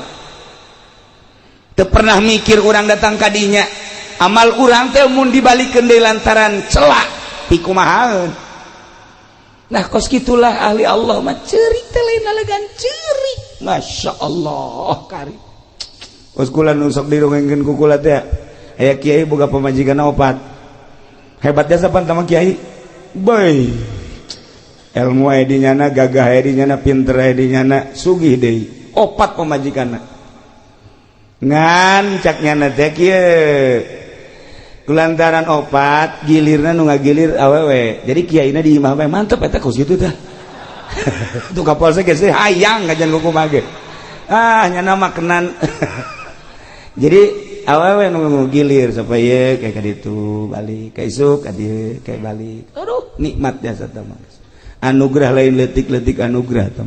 teu pernah mikir urang datang ka dinya amal urang teh mun dibalikeun deui lantaran cela pikumahaeun nah kos kitulah ahli Allah mah ceurik teh lain lalegan ceurik masyaallah karim kos kula nu sok dirongengkeun ku kula teh aya kiai boga pamajikanna opat hebat jasa pan tama kiai boy ilmu aya di nyana gagah aya di nyana pinter aya di nyana sugih deui opat pamajikanna ngan caknya teh kieu kulantaran opat gilirna nu ngagilir awewe jadi kiaina di imah bae mantep eta kos kitu teh tuh kapolsek geus hayang kajan kumaha ge nyana makenan jadi awewe nu gilir supaya kayak kaditu balik ka isuk ka dieu kayak balik aduh nikmat jasa teh anugerah lain leutik-leutik anugerah teh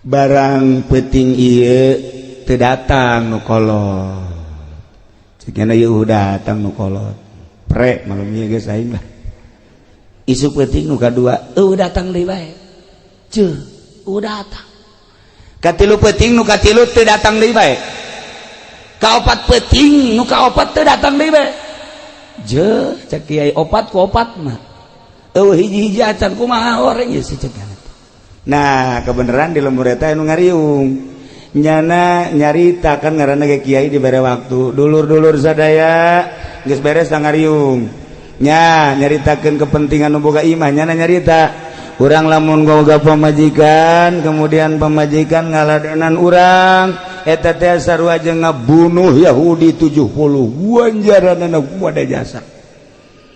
barang penting ieu teu datang nu kolot ceukna ieu datang nu kolot pre malum ieu geus aing lah isu penting nu kadua datang deui bae ceuh datang katilu penting nu katilu teu datang deui bae kaopat penting nu kaopat teu datang deui bae jeuh cek kiai opat ku opat mah hiji-hiji acan kumaha oreng ieu si ceuk nah kebenaran di lembur eta anu ngariung nyana nyarita kan ngaranna ge kiai dibere waktu dulur-dulur sadaya geus beres ngariung nya nyaritakeun kepentingan nu boga imah nyana nyarita urang lamun boga pamajikan kemudian pamajikan ngaladenan urang eta teh sarua jeung ngabunuh Yahudi 70 ganjaranna kumaha jasa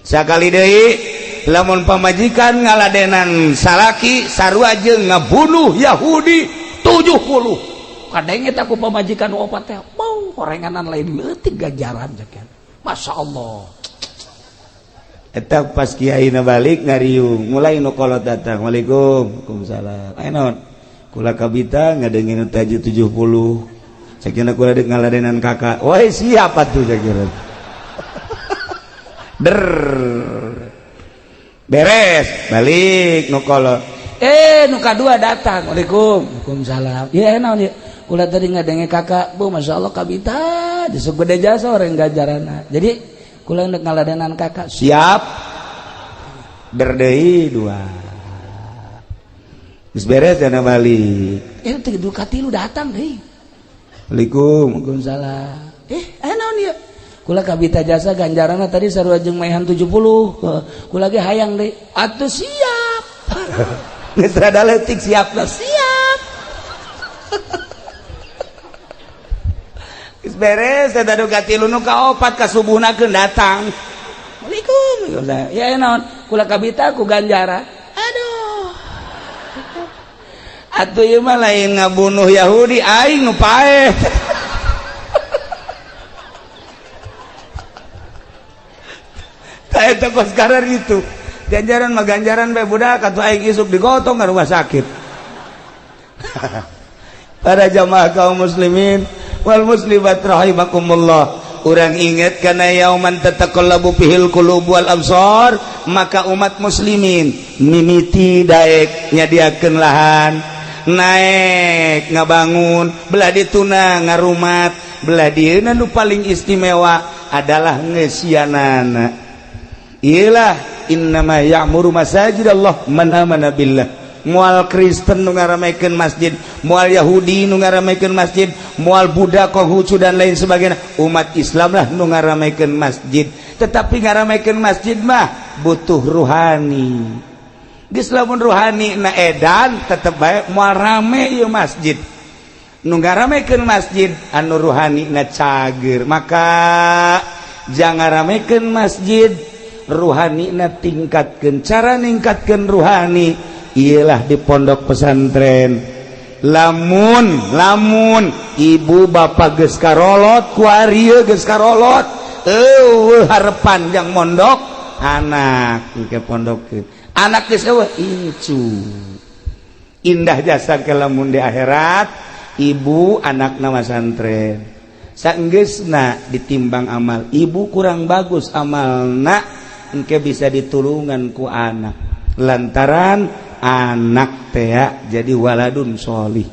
sakali deui lamun pamajikan ngaladenan salaki sarua jeung ngabunuh Yahudi 70 kadang eta ku pamajikan opat teh mau horenganan lain leutik ganjaran jakeun masyaallah eta pas kiaina balik ngariung mulai nu kolot datang waalaikumsalam aya naon kula kabita ngadengin taju 70 sakieu kula deuk ngaladenan kakak woi siapa tuh sakieu der beres balik nu kolot nu kadua datang waalaikumsalam ieu naon ieu kula tadi ngadenge kakak bu masyaallah kabita disuk gede jasa orang ganjaranna jadi kula hendak ngaladenan kakak siap berdei dua geus beres cenah balik teu Ducati lu datang deui. Assalamualaikum. Waalaikumsalam. Aya naon ieu? Kula kabita jasa ganjaranna tadi sarua jeung maehan 70. Kula ge hayang deui. Atuh siap. Geus rada leutik siapna. Siap. Geus beres eta Ducati lu nu kaopat ka subuhnakeun datang. Waalaikum. Ya naon? Kula kabita ku ganjara. Aduh. Atuh ieu mah lain ngabunuh Yahudi aing nu paeh. Tah eta kos karar itu. Ganjaran mah ganjaran bae budak atuh aing isuk digotong ka rumah sakit. Para jamaah kaum muslimin wal muslimat rahimakumullah. Urang inget kana yauman tataqallabu fihil qulub wal absar, maka umat muslimin mimiti daek nyadiakeun lahan naik ngabangun belah dituna ngarumat belah dieuna nu paling istimewa adalah ngesianana. Iyalah innama ya'muru masajidallah man amana billah. Mual Kristen nu ngaramekeun masjid, mual Yahudi nu ngaramekeun masjid, mual Buddha, Konghucu dan lain sebagainya, umat Islam lah nu ngaramekeun masjid. Tetapi ngaramekeun masjid mah butuh ruhani. Geus lamun ruhani na edan tetep bae moal rame ieu masjid. Nu ngaramekeun masjid anu ruhani na cager. Maka jangan ramekeun masjid, ruhani na tingkatkeun. Cara ningkatkeun ruhani ialah di pondok pesantren. Lamun ibu bapak geus karolot ku ari geus karolot, harepan jang mondok anak ke pondokkeun. Anak geus eueuh incu. Indah jasa ke lamun di akhirat ibu anakna pesantren. Saenggeusna ditimbang amal, ibu kurang bagus amalna engke bisa ditulungan ku anak. Lantaran anak teh jadi waladun sholih.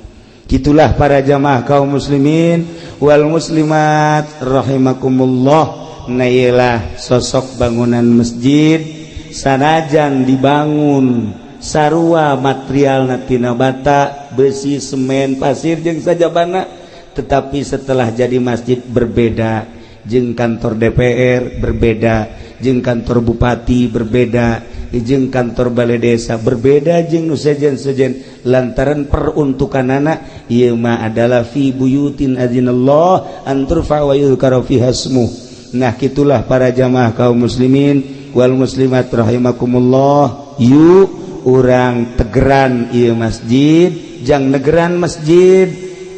Gitulah para jamaah kaum muslimin wal muslimat rahimakumullah. Nailah sosok bangunan masjid sanajan dibangun sarua material tina bata, besi, semen, pasir jeung sajabana, tetapi setelah jadi masjid berbeda. Jeung kantor DPR berbeda, jeung kantor bupati berbeda, jeung kantor balai desa berbeda, jeung nu sejen-sejen lantaran peruntukanana ieu mah adalah fi buyutin adzinallah an turfa wa yuzkara fiha ismuh. Nah kitulah para jamaah kaum muslimin wal muslimat rahimakumullah. Yuk urang tegeran ieu masjid, jang negeran masjid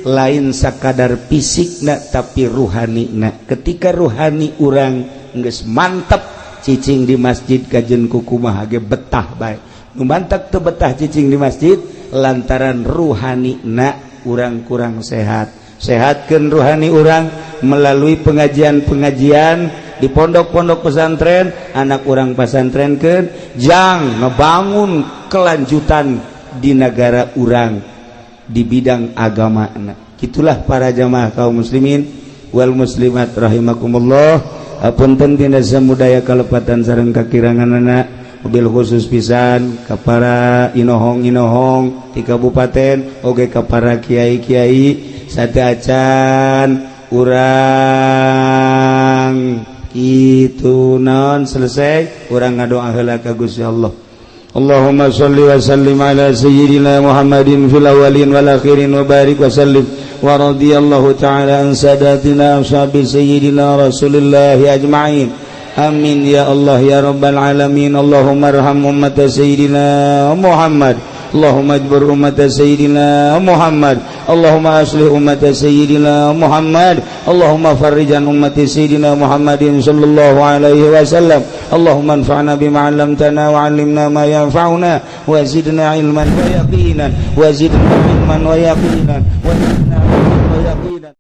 lain sakadar fisikna tapi ruhanina. Ketika ruhani urang geus mantep cicing di masjid kajen kukumaha ge betah bae. Nu mantap teu betah cicing di masjid lantaran ruhanina urang kurang sehat. Sehatkeun ruhani urang melalui pengajian-pengajian di pondok-pondok pesantren, anak urang pesantrenkeun jang ngebangun kelanjutan di negara urang di bidang agama. Gitulah para jamaah kaum muslimin wal muslimat rahimakumullah. Apunten tina samudaya kalepatan sareng kakiranganana, mobil khusus pisan ka para inohong-inohong ti kabupaten oge ka para kiai-kiai sateu acan urang kitu naon selesai urang ngadoa heula ka Gusti Allah. Allahumma shalli wa sallim ala sayyidina Muhammadin fil awwalin wal akhirin wa barik wa sallim wa radiyallahu ta'ala an sadatina ashabi sayyidina Rasulillah ajma'in. Amin ya Allah ya rabbal alamin. Allahumma arham ummat sayyidina Muhammad, Allahumma ajbur ummat sayyidina Muhammad, Allahumma aslih ummat sayyidina Muhammad, Allahumma farrijan ummat sayyidina Muhammadin sallallahu alaihi wasallam. Allahumma anfa'na bima 'allamtana wa 'allimna ma yanfa'una wa zidna ilman wa yaqinan wa zidna ilman wa yaqinan wa zidna ilman wa yaqinan.